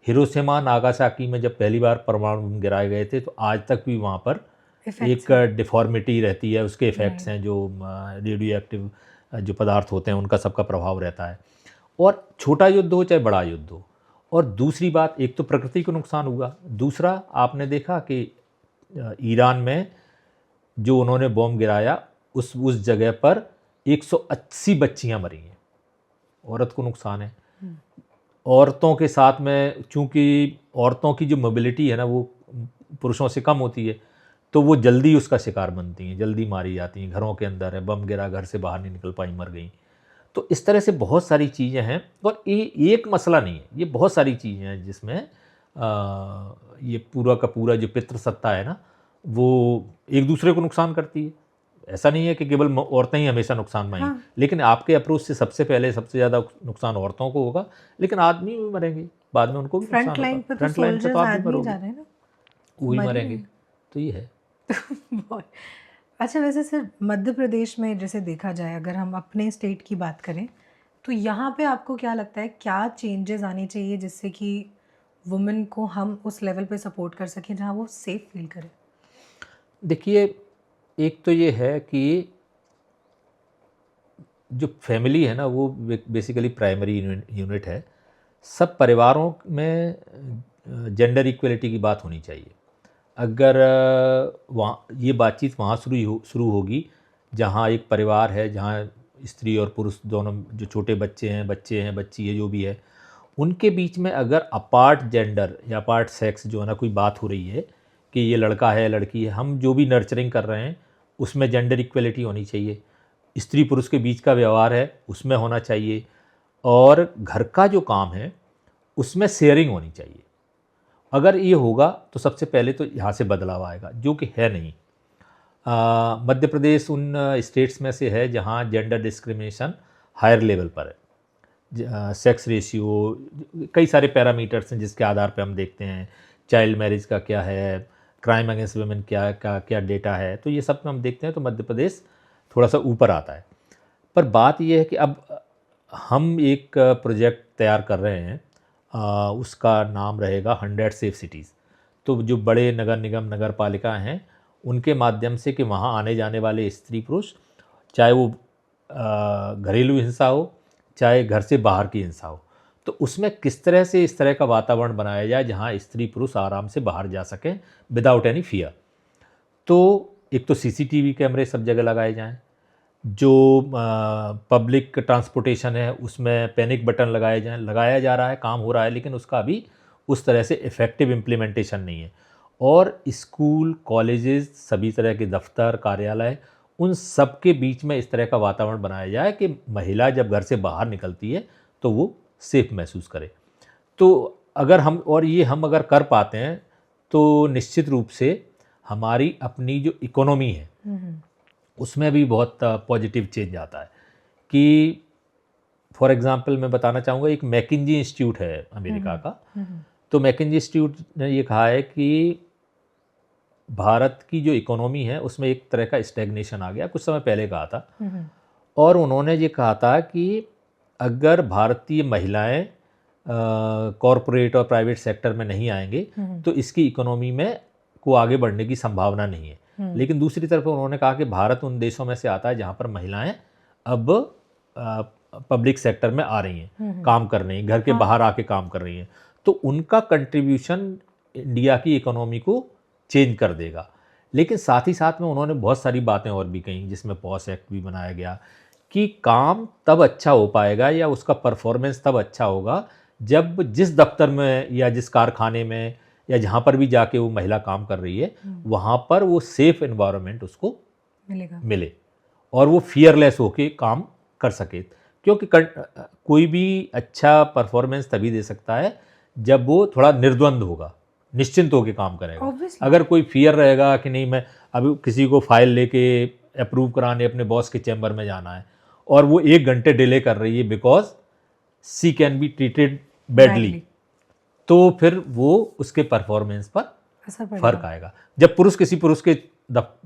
हिरोशिमा नागासाकी में जब पहली बार परमाणु बम गिराए गए थे तो आज तक भी वहाँ पर एक डिफॉर्मिटी रहती है, उसके इफ़ेक्ट्स हैं, जो रेडियो एक्टिव जो पदार्थ होते हैं उनका सबका प्रभाव रहता है। और छोटा युद्ध हो चाहे बड़ा युद्ध हो। और दूसरी बात, एक तो प्रकृति को नुकसान हुआ, दूसरा आपने देखा कि ईरान में जो उन्होंने बम गिराया उस जगह पर 180 बच्चियां मरी हैं, औरत को नुकसान है। औरतों के साथ में चूंकि औरतों की जो मोबिलिटी है ना वो पुरुषों से कम होती है तो वो जल्दी उसका शिकार बनती हैं, जल्दी मारी जाती हैं। घरों के अंदर है, बम गिरा, घर से बाहर नहीं निकल पाई, मर गई। तो इस तरह से बहुत सारी चीज़ें हैं और ये एक मसला नहीं है, ये बहुत सारी चीज़ें हैं जिसमें ये पूरा का पूरा जो पितृसत्ता है ना वो एक दूसरे को नुकसान करती है। ऐसा नहीं है कि केवल औरतें ही हमेशा नुकसान पाएंगी। हाँ। लेकिन आपके अप्रोच से सबसे पहले सबसे ज़्यादा नुकसान औरतों को होगा, लेकिन आदमी भी मरेंगे बाद में, उनको भी नुकसान फ्रंट लाइन होगा। पे तो फ्रंट लाइन पे तो सोल्जर्स आप भी आदमी मरोगे, जा रहे हैं ना, वो भी मर ही मरेंगे। रहे हैं। तो ये है। बहुत। अच्छा, वैसे सर मध्य प्रदेश में जैसे देखा जाए, अगर हम अपने स्टेट की बात करें तो यहाँ पे आपको क्या लगता है क्या चेंजेस आने चाहिए जिससे कि वुमेन को हम उस लेवल पे सपोर्ट कर सकें जहाँ वो सेफ फील करे? देखिए, एक तो ये है कि जो फैमिली है ना वो बेसिकली प्राइमरी यूनिट है। सब परिवारों में जेंडर इक्वलिटी की बात होनी चाहिए। अगर वहाँ ये बातचीत वहाँ शुरू होगी जहाँ एक परिवार है, जहाँ स्त्री और पुरुष दोनों, जो छोटे बच्चे हैं, बच्ची है, जो भी है, उनके बीच में अगर अपार्ट जेंडर या अपार्ट सेक्स जो है ना कोई बात हो रही है कि ये लड़का है लड़की है, हम जो भी नर्चरिंग कर रहे हैं उसमें जेंडर इक्वलिटी होनी चाहिए। स्त्री पुरुष के बीच का व्यवहार है उसमें होना चाहिए, और घर का जो काम है उसमें शेयरिंग होनी चाहिए। अगर ये होगा तो सबसे पहले तो यहाँ से बदलाव आएगा, जो कि है नहीं। मध्य प्रदेश उन स्टेट्स में से है जहाँ जेंडर डिस्क्रिमिनेशन हायर लेवल पर है। सेक्स रेशियो, कई सारे पैरामीटर्स हैं जिसके आधार पर हम देखते हैं चाइल्ड मैरिज का क्या है, क्राइम अगेंस्ट वुमेन क्या डेटा है, तो ये सब हम देखते हैं तो मध्य प्रदेश थोड़ा सा ऊपर आता है। पर बात यह है कि अब हम एक प्रोजेक्ट तैयार कर रहे हैं, उसका नाम रहेगा 100 सेफ सिटीज़। तो जो बड़े नगर निगम नगर पालिका हैं उनके माध्यम से कि वहाँ आने जाने वाले स्त्री पुरुष, चाहे वो घरेलू हिंसा हो चाहे घर से बाहर की हिंसा हो, तो उसमें किस तरह से इस तरह का वातावरण बनाया जाए जहाँ स्त्री पुरुष आराम से बाहर जा सकें विदाउट एनी फियर। तो एक तो सीसीटीवी कैमरे सब जगह लगाए जाएं, जो पब्लिक ट्रांसपोर्टेशन है उसमें पैनिक बटन लगाए जाएं। लगाया जा रहा है, काम हो रहा है, लेकिन उसका अभी उस तरह से इफ़ेक्टिव इम्प्लीमेंटेशन नहीं है। और स्कूल, कॉलेजेस, सभी तरह के दफ्तर, कार्यालय, उन सब के बीच में इस तरह का वातावरण बनाया जाए कि महिला जब घर से बाहर निकलती है तो वो सेफ महसूस करे। तो अगर हम अगर कर पाते हैं तो निश्चित रूप से हमारी अपनी जो इकोनॉमी है उसमें भी बहुत पॉजिटिव चेंज आता है। कि फॉर एग्जांपल मैं बताना चाहूँगा, एक मैकिंजी इंस्टीट्यूट है अमेरिका का। तो मैकिंजी इंस्टीट्यूट ने ये कहा है कि भारत की जो इकोनॉमी है उसमें एक तरह का स्टैग्नेशन आ गया, कुछ समय पहले कहा था। और उन्होंने ये कहा था कि अगर भारतीय महिलाएं कॉरपोरेट और प्राइवेट सेक्टर में नहीं आएंगे तो इसकी इकोनॉमी में को आगे बढ़ने की संभावना नहीं है। लेकिन दूसरी तरफ उन्होंने कहा कि भारत उन देशों में से आता है जहाँ पर महिलाएं अब पब्लिक सेक्टर में आ रही हैं, काम कर रही हैं, घर के बाहर आके काम कर रही हैं। तो उनका कंट्रीब्यूशन इंडिया की इकोनॉमी को चेंज कर देगा। लेकिन साथ ही साथ में उन्होंने बहुत सारी बातें और भी कही, जिसमें पॉस एक्ट भी बनाया गया कि काम तब अच्छा हो पाएगा या उसका परफॉर्मेंस तब अच्छा होगा जब जिस दफ्तर में या जिस कारखाने में या जहाँ पर भी जाके वो महिला काम कर रही है वहाँ पर वो सेफ एनवायरनमेंट उसको मिले और वो फियरलेस होके काम कर सके। क्योंकि कोई भी अच्छा परफॉर्मेंस तभी दे सकता है जब वो थोड़ा निर्द्वंद होगा, निश्चिंत होकर काम करेगा। अगर कोई फियर रहेगा कि नहीं मैं अभी किसी को फाइल लेके अप्रूव कराने अपने बॉस के चैम्बर में जाना है और वो 1 घंटे डिले कर रही है because she can be treated badly, तो फिर वो उसके परफॉर्मेंस पर फर्क आएगा। जब पुरुष किसी पुरुष के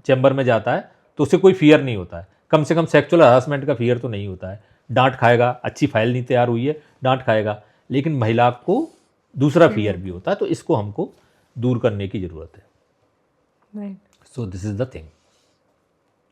चैम्बर में जाता है तो उसे कोई फियर नहीं होता है, कम से कम सेक्सुअल हरासमेंट का फियर तो नहीं होता है। डांट खाएगा, अच्छी फाइल नहीं तैयार हुई है डांट खाएगा, लेकिन महिला को दूसरा फियर भी होता है। तो इसको हमको दूर करने की ज़रूरत है। So this is the thing.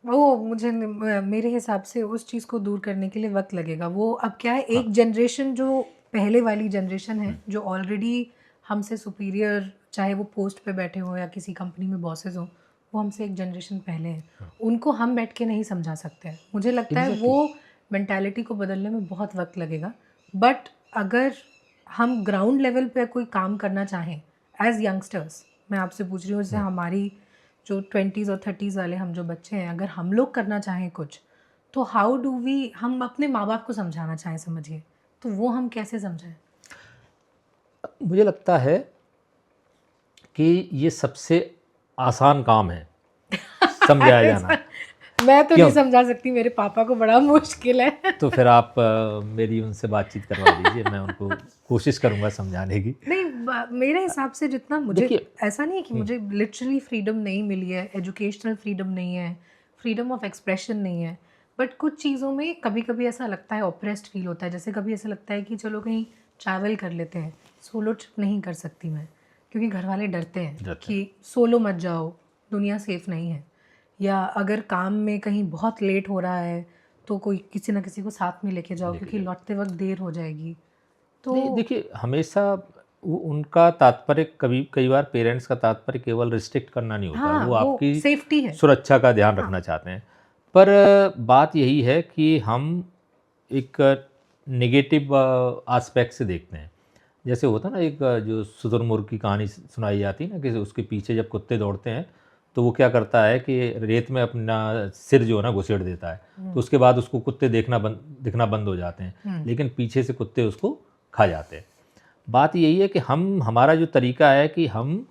वो मुझे मेरे हिसाब से उस चीज़ को दूर करने के लिए वक्त लगेगा। वो अब क्या है, एक जनरेशन जो पहले वाली जनरेशन है जो ऑलरेडी हमसे सुपीरियर, चाहे वो पोस्ट पे बैठे हो या किसी कंपनी में बॉसेस हो, वो हमसे एक जनरेशन पहले हैं, उनको हम बैठ के नहीं समझा सकते हैं। मुझे लगता है वो मेंटालिटी को बदलने में बहुत वक्त लगेगा। बट अगर हम ग्राउंड लेवल पे कोई काम करना चाहें एज यंगस्टर्स, मैं आपसे पूछ रही हूँ, जैसे हमारी जो 20s और 30s वाले हम जो बच्चे हैं, अगर हम लोग करना चाहें कुछ, तो हाउ डू वी, हम अपने माँ बाप को समझाना चाहें, समझिए, तो वो हम कैसे समझाएं? मुझे लगता है कि ये सबसे आसान काम है समझाया जाना। मैं तो नहीं समझा सकती, मेरे पापा को बड़ा मुश्किल है। तो फिर आप मेरी उनसे बातचीत करवा दीजिए, मैं उनको कोशिश करूंगा समझाने की। नहीं, मेरे हिसाब से जितना मुझे, ऐसा नहीं है कि मुझे लिटरली फ्रीडम नहीं मिली है, एजुकेशनल फ्रीडम नहीं है, फ्रीडम ऑफ एक्सप्रेशन नहीं है, बट कुछ चीज़ों में कभी कभी ऐसा लगता है, ऑप्रेस्ड फील होता है। जैसे कभी ऐसा लगता है कि चलो कहीं ट्रैवल कर लेते हैं, सोलो ट्रिप नहीं कर सकती मैं, क्योंकि घर वाले डरते हैं कि सोलो मत जाओ, दुनिया सेफ नहीं है। या अगर काम में कहीं बहुत लेट हो रहा है तो कोई किसी ना किसी को साथ में लेके जाओ, क्योंकि लौटते वक्त देर हो जाएगी। तो देखिए, हमेशा उनका तात्पर्य कई बार पेरेंट्स का तात्पर्य केवल रिस्ट्रिक्ट करना नहीं होता। वो आपकी सेफ्टी है, सुरक्षा का ध्यान रखना चाहते हैं। पर बात यही है कि हम एक नेगेटिव एस्पेक्ट से देखते हैं। जैसे होता ना, एक जो शुतुरमुर्ग की कहानी सुनाई जाती है ना, कि उसके पीछे जब कुत्ते दौड़ते हैं तो वो क्या करता है कि रेत में अपना सिर जो है ना घुसेड़ देता है, तो उसके बाद उसको कुत्ते दिखना बंद हो जाते हैं, लेकिन पीछे से कुत्ते उसको खा जाते हैं। बात यही है कि हमारा जो तरीका है कि हम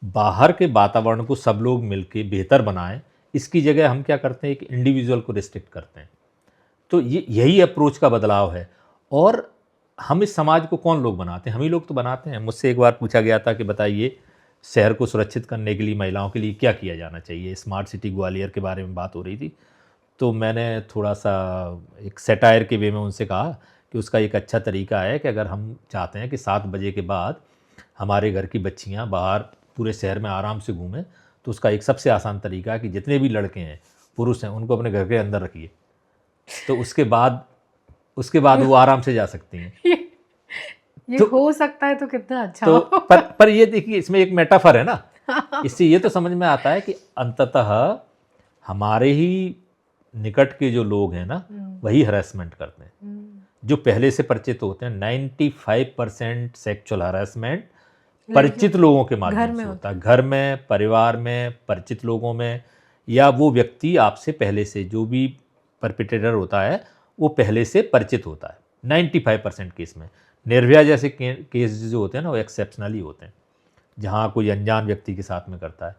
बाहर के वातावरण को सब लोग मिलके बेहतर बनाएं, इसकी जगह हम क्या करते हैं, एक इंडिविजुअल को रिस्ट्रिक्ट करते हैं। तो यही अप्रोच का बदलाव है। और हम इस समाज को कौन लोग बनाते हैं? हम ही लोग तो बनाते हैं। मुझसे एक बार पूछा गया था कि बताइए, शहर को सुरक्षित करने के लिए महिलाओं के लिए क्या किया जाना चाहिए। स्मार्ट सिटी ग्वालियर के बारे में बात हो रही थी, तो मैंने थोड़ा सा एक सेटायर के वे में उनसे कहा कि उसका एक अच्छा तरीका है कि अगर हम चाहते हैं कि 7 बजे के बाद हमारे घर की बच्चियां बाहर पूरे शहर में आराम से घूमें, तो उसका एक सबसे आसान तरीका है कि जितने भी लड़के हैं, पुरुष हैं, उनको अपने घर के अंदर रखिए, तो उसके बाद वो आराम से जा सकती हैं। ये तो हो सकता है तो कितना अच्छा तो हो। पर ये देखिए, इसमें एक मेटाफर है ना। इससे ये तो समझ में आता है कि अंततः हमारे ही निकट के जो लोग हैं ना, वही हरासमेंट करते हैं। जो पहले से परिचित होते हैं, 95% सेक्सुअल हरासमेंट परिचित लोगों के माध्यम से होता है। घर में, परिवार में, परिचित लोगों में, या वो व्यक्ति आपसे पहले से, जो भी परपिटेटर होता है वो पहले से परिचित होता है 95% केस में। निर्भया जैसे केस जो होते हैं ना वो एक्सेप्शनली होते हैं, जहाँ कोई अनजान व्यक्ति के साथ में करता है।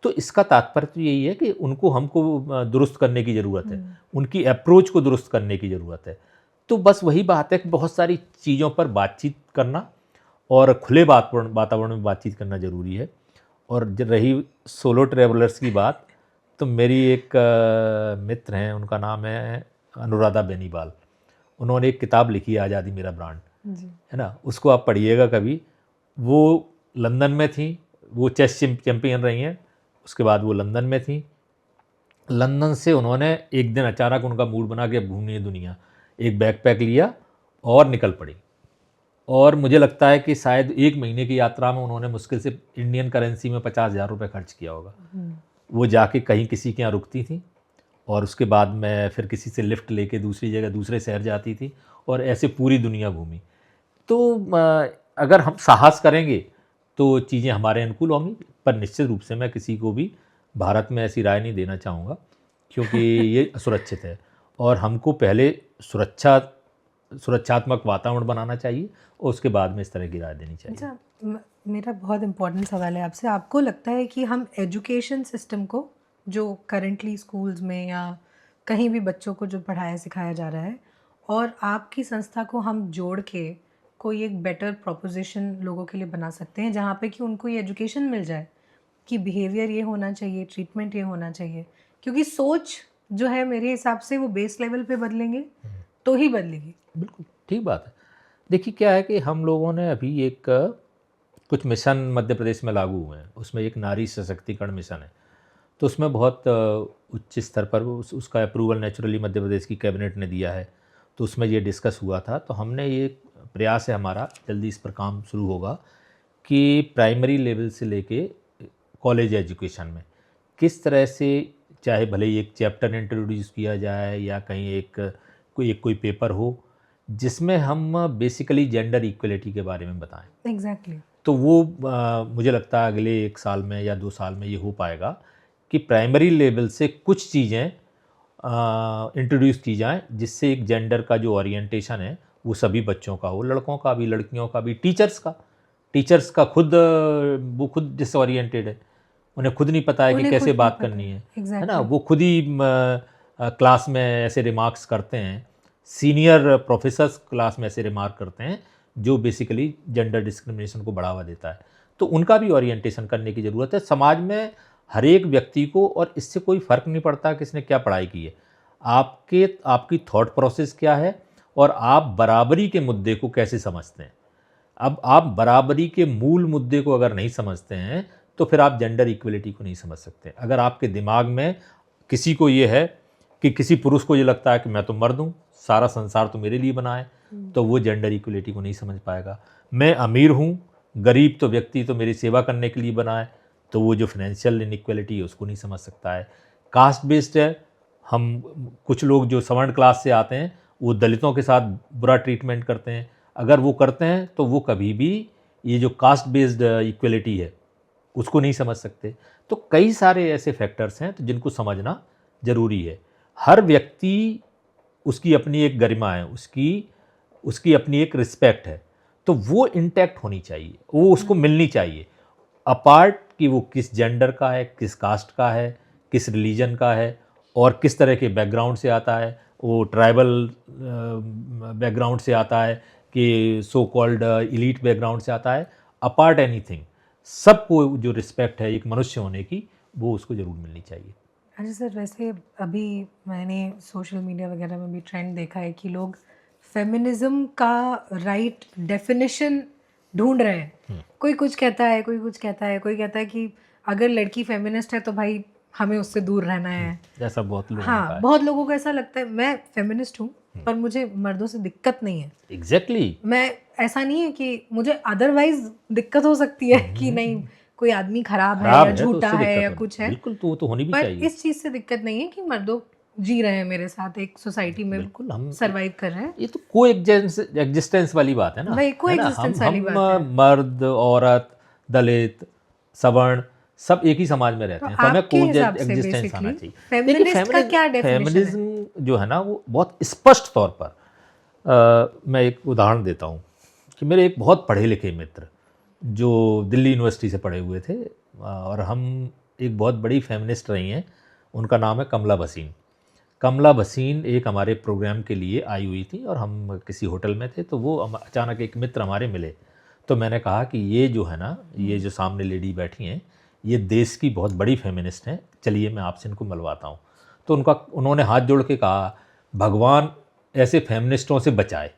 तो इसका तात्पर्य तो यही है कि उनको हमको दुरुस्त करने की ज़रूरत है, उनकी अप्रोच को दुरुस्त करने की ज़रूरत है। तो बस वही बात है कि बहुत सारी चीज़ों पर बातचीत करना और खुले वातावरण में बातचीत करना ज़रूरी है। और जब रही सोलो ट्रैवलर्स की बात, तो मेरी एक मित्र हैं, उनका नाम है अनुराधा बेनीवाल। उन्होंने एक किताब लिखी है आज़ादी मेरा ब्रांड, है ना, उसको आप पढ़िएगा कभी। वो लंदन में थी, वो चेस चैंपियन रही हैं, उसके बाद वो लंदन में थी। लंदन से उन्होंने एक दिन अचानक उनका मूड बना कि अब घूमनी है दुनिया, एक बैकपैक लिया और निकल पड़ी। और मुझे लगता है कि शायद 1 महीने की यात्रा में उन्होंने मुश्किल से इंडियन करेंसी में 50,000 रुपये खर्च किया होगा। वो जाके कहीं किसी के यहाँ रुकती थी और उसके बाद में फिर किसी से लिफ्ट लेके दूसरी जगह दूसरे शहर जाती थी और ऐसे पूरी दुनिया घूमी। तो अगर हम साहस करेंगे तो चीज़ें हमारे अनुकूल होंगी, पर निश्चित रूप से मैं किसी को भी भारत में ऐसी राय नहीं देना चाहूँगा, क्योंकि ये असुरक्षित है और हमको पहले सुरक्षात्मक वातावरण बनाना चाहिए और उसके बाद में इस तरह की राय देनी चाहिए। अच्छा, मेरा बहुत इम्पोर्टेंट सवाल है आपसे। आपको लगता है कि हम एजुकेशन सिस्टम को, जो करंटली स्कूल्स में या कहीं भी बच्चों को जो पढ़ाया सिखाया जा रहा है, और आपकी संस्था को हम जोड़ के कोई एक बेटर प्रोपोजिशन लोगों के लिए बना सकते हैं, जहाँ पे कि उनको ये एजुकेशन मिल जाए कि बिहेवियर ये होना चाहिए, ट्रीटमेंट ये होना चाहिए? क्योंकि सोच जो है मेरे हिसाब से वो बेस लेवल पे बदलेंगे तो ही बदलेगी। बिल्कुल ठीक बात है। देखिए क्या है कि हम लोगों ने अभी एक कुछ मिशन मध्य प्रदेश में लागू हुए हैं, उसमें एक नारी सशक्तिकरण मिशन है। तो उसमें बहुत उच्च स्तर पर उसका अप्रूवल नेचुरली मध्य प्रदेश की कैबिनेट ने दिया है। तो उसमें ये डिस्कस हुआ था, तो हमने ये प्रयास है हमारा, जल्दी इस पर काम शुरू होगा कि प्राइमरी लेवल से लेके कॉलेज एजुकेशन में किस तरह से, चाहे भले ही एक चैप्टर इंट्रोड्यूस किया जाए या कहीं कोई पेपर हो जिसमें हम बेसिकली जेंडर इक्वलिटी के बारे में बताएं। एग्जैक्टली। तो वो मुझे लगता है अगले 1 साल में या 2 साल में ये हो पाएगा कि प्राइमरी लेवल से कुछ चीज़ें इंट्रोड्यूस की जाएं, जिससे एक जेंडर का जो ओरिएंटेशन है वो सभी बच्चों का हो, लड़कों का भी, लड़कियों का भी, टीचर्स का खुद वो खुद डिसओरिएंटेड है, उन्हें खुद नहीं पता है कि कैसे बात करनी है ना। वो खुद ही क्लास में ऐसे रिमार्क्स करते हैं, सीनियर प्रोफेसर्स क्लास में ऐसे रिमार्क करते हैं जो बेसिकली जेंडर डिस्क्रिमिनेशन को बढ़ावा देता है। तो उनका भी ओरिएंटेशन करने की ज़रूरत है समाज में हर एक व्यक्ति को। और इससे कोई फ़र्क नहीं पड़ता किसने क्या पढ़ाई की है, आपकी थॉट प्रोसेस क्या है और आप बराबरी के मुद्दे को कैसे समझते हैं। अब आप बराबरी के मूल मुद्दे को अगर नहीं समझते हैं तो फिर आप जेंडर इक्वलिटी को नहीं समझ सकते। अगर आपके दिमाग में किसी को ये है कि किसी पुरुष को ये लगता है कि मैं तो मर्द हूँ, सारा संसार तो मेरे लिए बना है, तो वो जेंडर इक्वलिटी को नहीं समझ पाएगा। मैं अमीर हूँ, गरीब तो व्यक्ति तो मेरी सेवा करने के लिए बना है, तो वो जो फाइनेंशियल इनइक्वलिटी है उसको नहीं समझ सकता है। कास्ट बेस्ड है, हम कुछ लोग जो सवर्ण क्लास से आते हैं वो दलितों के साथ बुरा ट्रीटमेंट करते हैं। अगर वो करते हैं तो वो कभी भी ये जो कास्ट बेस्ड इक्वलिटी है उसको नहीं समझ सकते। तो कई सारे ऐसे फैक्टर्स हैं तो जिनको समझना ज़रूरी है। हर व्यक्ति, उसकी अपनी एक गरिमा है, उसकी अपनी एक रिस्पेक्ट है, तो वो इंटैक्ट होनी चाहिए, वो उसको मिलनी चाहिए। अपार्ट कि वो किस जेंडर का है, किस कास्ट का है, किस रिलीजन का है और किस तरह के बैकग्राउंड से आता है, वो ट्राइबल बैकग्राउंड से आता है कि सो कॉल्ड इलीट बैकग्राउंड से आता है, अपार्ट एनीथिंग, सबको जो रिस्पेक्ट है एक मनुष्य होने की, वो उसको ज़रूर मिलनी चाहिए। अच्छा सर, वैसे अभी मैंने सोशल मीडिया वगैरह में भी ट्रेंड देखा है कि लोग फेमिनिज्म का राइट डेफिनेशन ढूंढ रहे हैं। कोई कुछ कहता है, कोई कुछ कहता है, कोई कहता है कि अगर लड़की फेमिनिस्ट है तो भाई हमें उससे दूर रहना है। ऐसा बहुत लोगों हाँ, बहुत लोगों को ऐसा लगता है। मैं फेमिनिस्ट हूँ पर मुझे मर्दों से दिक्कत नहीं है। एग्जैक्टली। मैं, ऐसा नहीं है कि मुझे अदरवाइज दिक्कत हो सकती है कि नहीं कोई आदमी खराब है या झूठा है या कुछ है, बिल्कुल, तो होनी भी पर चाहिए। इस चीज़ से दिक्कत नहीं है कि मर्दों जी रहे हैं मेरे साथ एक सोसाइटी में, बिल्कुल हम सरवाइव कर रहे हैं। ये तो को एग्जिस्टेंस वाली बात है ना, वही को एग्जिस्टेंस वाली बात है। मर्द, औरत, दलित, सवर्ण सब एक ही समाज में रहते तो हैं, तो हमें आपके को हिसाब से एग्जिस्टेंस आना बेसिकली चाहिए। फेमिनिस्ट का क्या डेफिनेशन है? फेमिनिज्म जो है ना वो बहुत स्पष्ट तौर पर मैं एक उदाहरण देता हूँ कि मेरे एक बहुत पढ़े लिखे मित्र जो दिल्ली यूनिवर्सिटी से पढ़े हुए थे, और हम एक बहुत बड़ी फेमिनिस्ट रही हैं, उनका नाम है कमला भसीन। कमला भसीन एक हमारे प्रोग्राम के लिए आई हुई थी और हम किसी होटल में थे, तो वो अचानक एक मित्र हमारे मिले। तो मैंने कहा कि ये जो है ना, ये जो सामने लेडी बैठी हैं, ये देश की बहुत बड़ी फेमिनिस्ट हैं, चलिए मैं आपसे इनको मिलवाता हूँ। तो उन्होंने हाथ जोड़ के कहा, भगवान ऐसे फेमिनिस्टों से बचाए।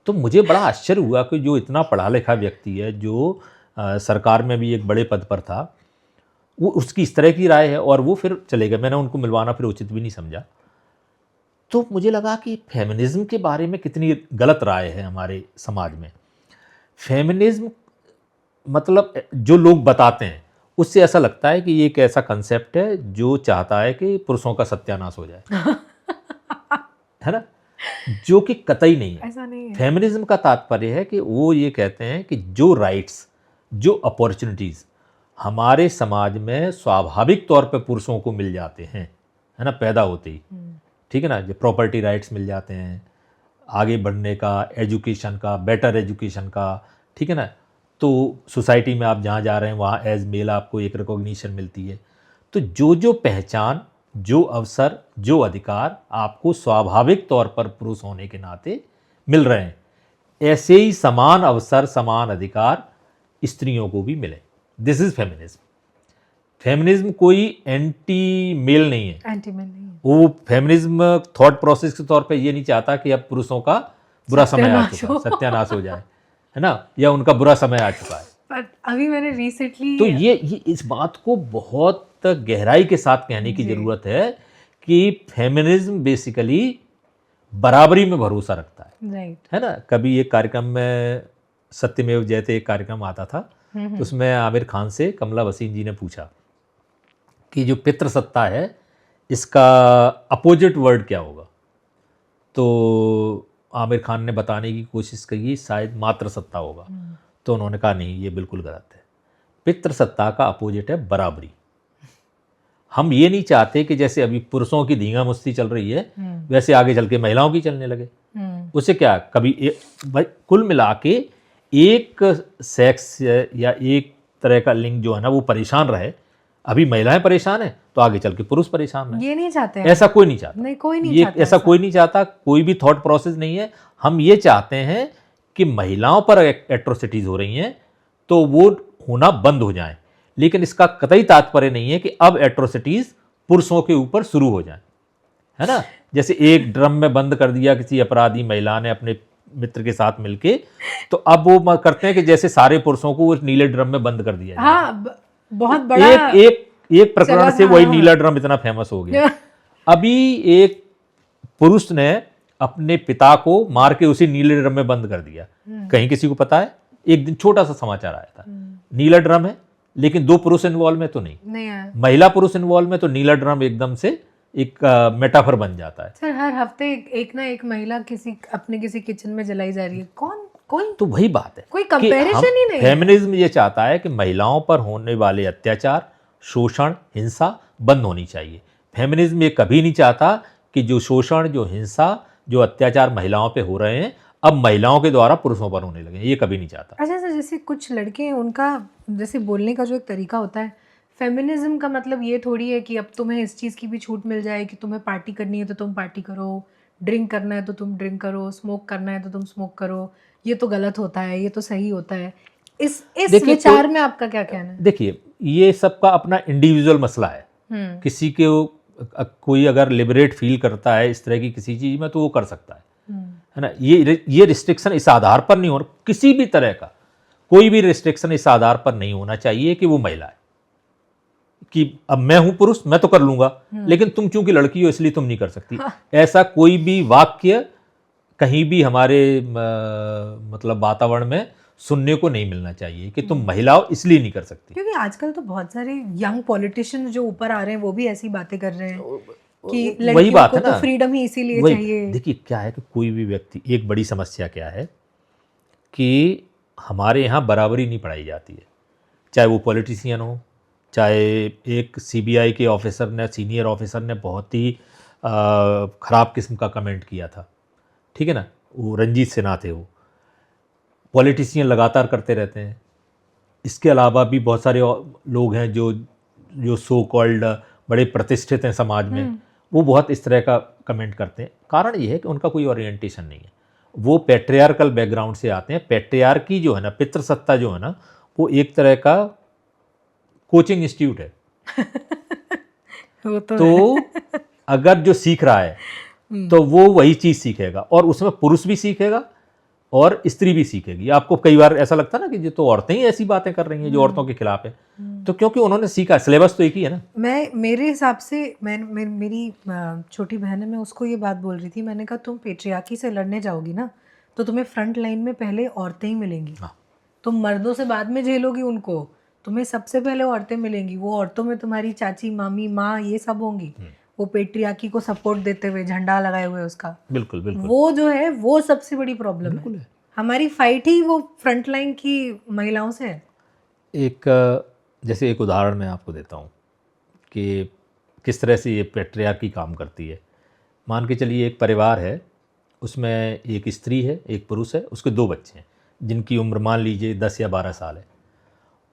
तो मुझे बड़ा आश्चर्य हुआ कि जो इतना पढ़ा लिखा व्यक्ति है, जो सरकार में भी एक बड़े पद पर था, वो उसकी इस तरह की राय है, और वो फिर चले गए। मैंने उनको मिलवाना फिर उचित भी नहीं समझा। तो मुझे लगा कि फेमिनिज्म के बारे में कितनी गलत राय है हमारे समाज में। फेमिनिज्म मतलब जो लोग बताते हैं उससे ऐसा लगता है कि ये एक ऐसा कंसेप्ट है जो चाहता है कि पुरुषों का सत्यानाश हो जाए, है ना, जो कि कतई नहीं है। ऐसा नहीं है। फेमिनिज्म का तात्पर्य है कि वो ये कहते हैं कि जो राइट्स, जो अपॉर्चुनिटीज़ हमारे समाज में स्वाभाविक तौर पे पुरुषों को मिल जाते हैं, है ना, पैदा होते ही, ठीक है ना, जो प्रॉपर्टी राइट्स मिल जाते हैं, आगे बढ़ने का, एजुकेशन का, बेटर एजुकेशन का, ठीक है ना, तो सोसाइटी में आप जहाँ जा रहे हैं वहाँ एज मेल आपको एक रिकॉग्निशन मिलती है। तो जो जो पहचान, जो अवसर, जो अधिकार आपको स्वाभाविक तौर पर पुरुष होने के नाते मिल रहे हैं, ऐसे ही समान अवसर, समान अधिकार स्त्रियों को भी मिले। This is feminism. फेमिनिज्म कोई एंटी मेल नहीं है। एंटी मेल नहीं है। वो फेमिनिज्म थॉट प्रोसेस के तौर पे ये नहीं चाहता कि अब पुरुषों का बुरा समय आ चुका है, सत्यानाश हो जाए, है ना, या उनका बुरा समय आ चुका है। पर अभी मैंने रिसेंटली तो ये इस बात को बहुत गहराई के साथ कहने की ज़रूरत है कि फेमिनिज्म बेसिकली बराबरी में भरोसा रखता है, राइट, है ना। कभी एक कार्यक्रम में सत्यमेव जयते एक कार्यक्रम आता था, तो उसमें आमिर खान से कमला भसीन जी ने पूछा कि जो पितृसत्ता है इसका अपोजिट वर्ड क्या होगा। तो आमिर खान ने बताने की कोशिश की शायद मातृसत्ता होगा। तो उन्होंने कहा नहीं, ये बिल्कुल गलत है। पितृसत्ता का अपोजिट है बराबरी। हम ये नहीं चाहते कि जैसे अभी पुरुषों की धींगा मुश्ती चल रही है वैसे आगे चल के महिलाओं की चलने लगे। उससे क्या, कभी कुल मिला के एक सेक्स या एक तरह का लिंग जो है ना वो परेशान रहे। अभी महिलाएं परेशान है तो आगे चल के पुरुष परेशान है। ये नहीं चाहते हैं। ऐसा कोई नहीं चाहता। नहीं, कोई नहीं ये चाहता ऐसा कोई नहीं चाहता, कोई भी थॉट प्रोसेस नहीं है। हम ये चाहते हैं कि महिलाओं पर एट्रोसिटीज हो रही हैं तो वो होना बंद हो जाए, लेकिन इसका कतई तात्पर्य नहीं है कि अब एट्रोसिटीज पुरुषों के ऊपर शुरू हो जाए, है ना। जैसे एक ड्रम में बंद कर दिया किसी अपराधी महिला ने अपने मित्र के साथ मिलके, तो अब वो करते हैं कि जैसे सारे पुरुषों को उस नीले ड्रम में बंद कर दिया जाए। हाँ, बहुत बड़ा एक प्रकरण से वही नीला ड्रम इतना फेमस हो गया। अभी एक पुरुष ने अपने पिता को मार के उसी नीले ड्रम में बंद कर दिया। कहीं किसी को पता है? एक दिन छोटा सा समाचार आया था, नीला ड्रम है लेकिन दो पुरुष इन्वॉल्व में तो नहीं है, महिला पुरुष इन्वॉल्व में तो नीला ड्रम एकदम से एक मेटाफर बन जाता है। सर, हर हफ्ते एक ना एक महिला किसी किचन में जलाई जा रही है। कोई तो वही बात है, कोई कंपैरिजन ही नहीं। फेमिनिज्म ये चाहता है कि महिलाओं पर होने वाले अत्याचार, शोषण, हिंसा बंद होनी चाहिए। फेमिनिज्म ये कभी नहीं चाहता कि जो शोषण, जो हिंसा, जो अत्याचार महिलाओं पे हो रहे हैं अब महिलाओं के द्वारा पुरुषों पर होने लगे, ये कभी नहीं चाहता। अच्छा सर, जैसे कुछ लड़के हैं उनका जैसे बोलने का जो एक तरीका होता है, फेमिनिज्म का मतलब ये थोड़ी है कि अब तुम्हें इस चीज़ की भी छूट मिल जाए कि तुम्हें पार्टी करनी है तो तुम पार्टी करो, ड्रिंक करना है तो तुम ड्रिंक करो, स्मोक करना है तो तुम स्मोक करो, ये तो गलत होता है, ये तो सही होता है। इस विचार में आपका क्या कहना है? देखिए, ये सबका अपना इंडिविजुअल मसला है। किसी के कोई अगर लिबरेट फील करता है इस तरह की किसी चीज़ में तो वो कर सकता है ना। ये रिस्ट्रिक्शन इस आधार पर नहीं होना, किसी भी तरह का कोई भी रिस्ट्रिक्शन इस आधार पर नहीं होना चाहिए कि वो महिला है, कि अब मैं हूं पुरुष मैं तो कर लूंगा लेकिन तुम चूंकि लड़की हो इसलिए तुम नहीं कर सकती। ऐसा कोई भी वाक्य कहीं भी हमारे मतलब वातावरण में सुनने को नहीं मिलना चाहिए कि तुम महिला हो इसलिए नहीं कर सकती। क्योंकि आजकल तो बहुत सारे यंग पॉलिटिशियन जो ऊपर आ रहे हैं वो भी ऐसी बातें कर रहे हैं कि वही बात है तो ना, फ्रीडम ही इसीलिए चाहिए। देखिए क्या है कि कोई भी व्यक्ति, एक बड़ी समस्या क्या है कि हमारे यहाँ बराबरी नहीं पढ़ाई जाती है, चाहे वो पॉलिटिशियन हो, चाहे एक सीबीआई के ऑफिसर ने, सीनियर ऑफिसर ने बहुत ही ख़राब किस्म का कमेंट किया था, ठीक है ना, वो रंजीत सिन्हा थे, वो पॉलिटिशियन लगातार करते रहते हैं। इसके अलावा भी बहुत सारे लोग हैं जो जो सो कॉल्ड बड़े प्रतिष्ठित हैं समाज में, वो बहुत इस तरह का कमेंट करते हैं। कारण ये है कि उनका कोई ओरिएंटेशन नहीं है, वो पैट्रियार्कल बैकग्राउंड से आते हैं। पैट्रियार्की जो है ना, पितृसत्ता जो है ना, वो एक तरह का कोचिंग इंस्टीट्यूट है। वो तो तो अगर जो सीख रहा है तो वो वही चीज़ सीखेगा, और उसमें पुरुष भी सीखेगा और स्त्री भी सीखेगी। आपको कई बार ऐसा लगता है ना कि जो तो औरतें ही ऐसी बातें कर रही हैं जो औरतों के खिलाफ है, तो क्योंकि उन्होंने सीखा, सिलेबस तो एक ही है ना। मेरे हिसाब से मेरी छोटी बहन है, मैं उसको ये बात बोल रही थी, मैंने कहा तुम पेट्रियार्की से लड़ने जाओगी ना तो तुम्हें फ्रंट लाइन में पहले औरतें ही मिलेंगी। हाँ। तुम मर्दों से बाद में झेलोगी उनको, तुम्हें सबसे पहले औरतें मिलेंगी। वो औरतों में तुम्हारी चाची, मामी, माँ, ये सब होंगी, वो पेट्रियार्की को सपोर्ट देते हुए, झंडा लगाए हुए उसका। बिल्कुल बिल्कुल, वो जो है वो सबसे बड़ी प्रॉब्लम बिल्कुल है। है। हमारी फाइट ही वो फ्रंट लाइन की महिलाओं से है। जैसे एक उदाहरण मैं आपको देता हूँ कि किस तरह से ये पैट्रियार्की काम करती है। मान के चलिए एक परिवार है, उसमें एक स्त्री है, एक पुरुष है, उसके 2 बच्चे हैं जिनकी उम्र मान लीजिए 10 या 12 साल है।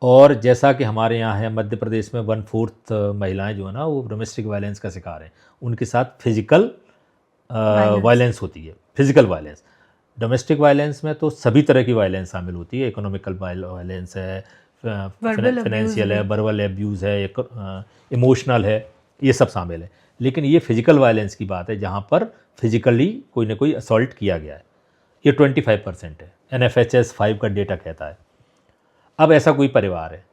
और जैसा कि हमारे यहाँ है मध्य प्रदेश में 1/4 महिलाएं जो है ना वो डोमेस्टिक वायलेंस का शिकार हैं। उनके साथ फिजिकल वायलेंस होती है। फिजिकल वायलेंस, डोमेस्टिक वायलेंस में तो सभी तरह की वायलेंस शामिल होती है। इकोनॉमिकल वायलेंस है, फाइनेंशियल है, वर्बल एब्यूज़ है, इमोशनल है, ये सब शामिल है। लेकिन ये फिजिकल वायलेंस की बात है जहाँ पर फिजिकली कोई ना कोई असॉल्ट किया गया है, ये 25% है। NFHS 5 का डेटा कहता है। अब ऐसा कोई परिवार है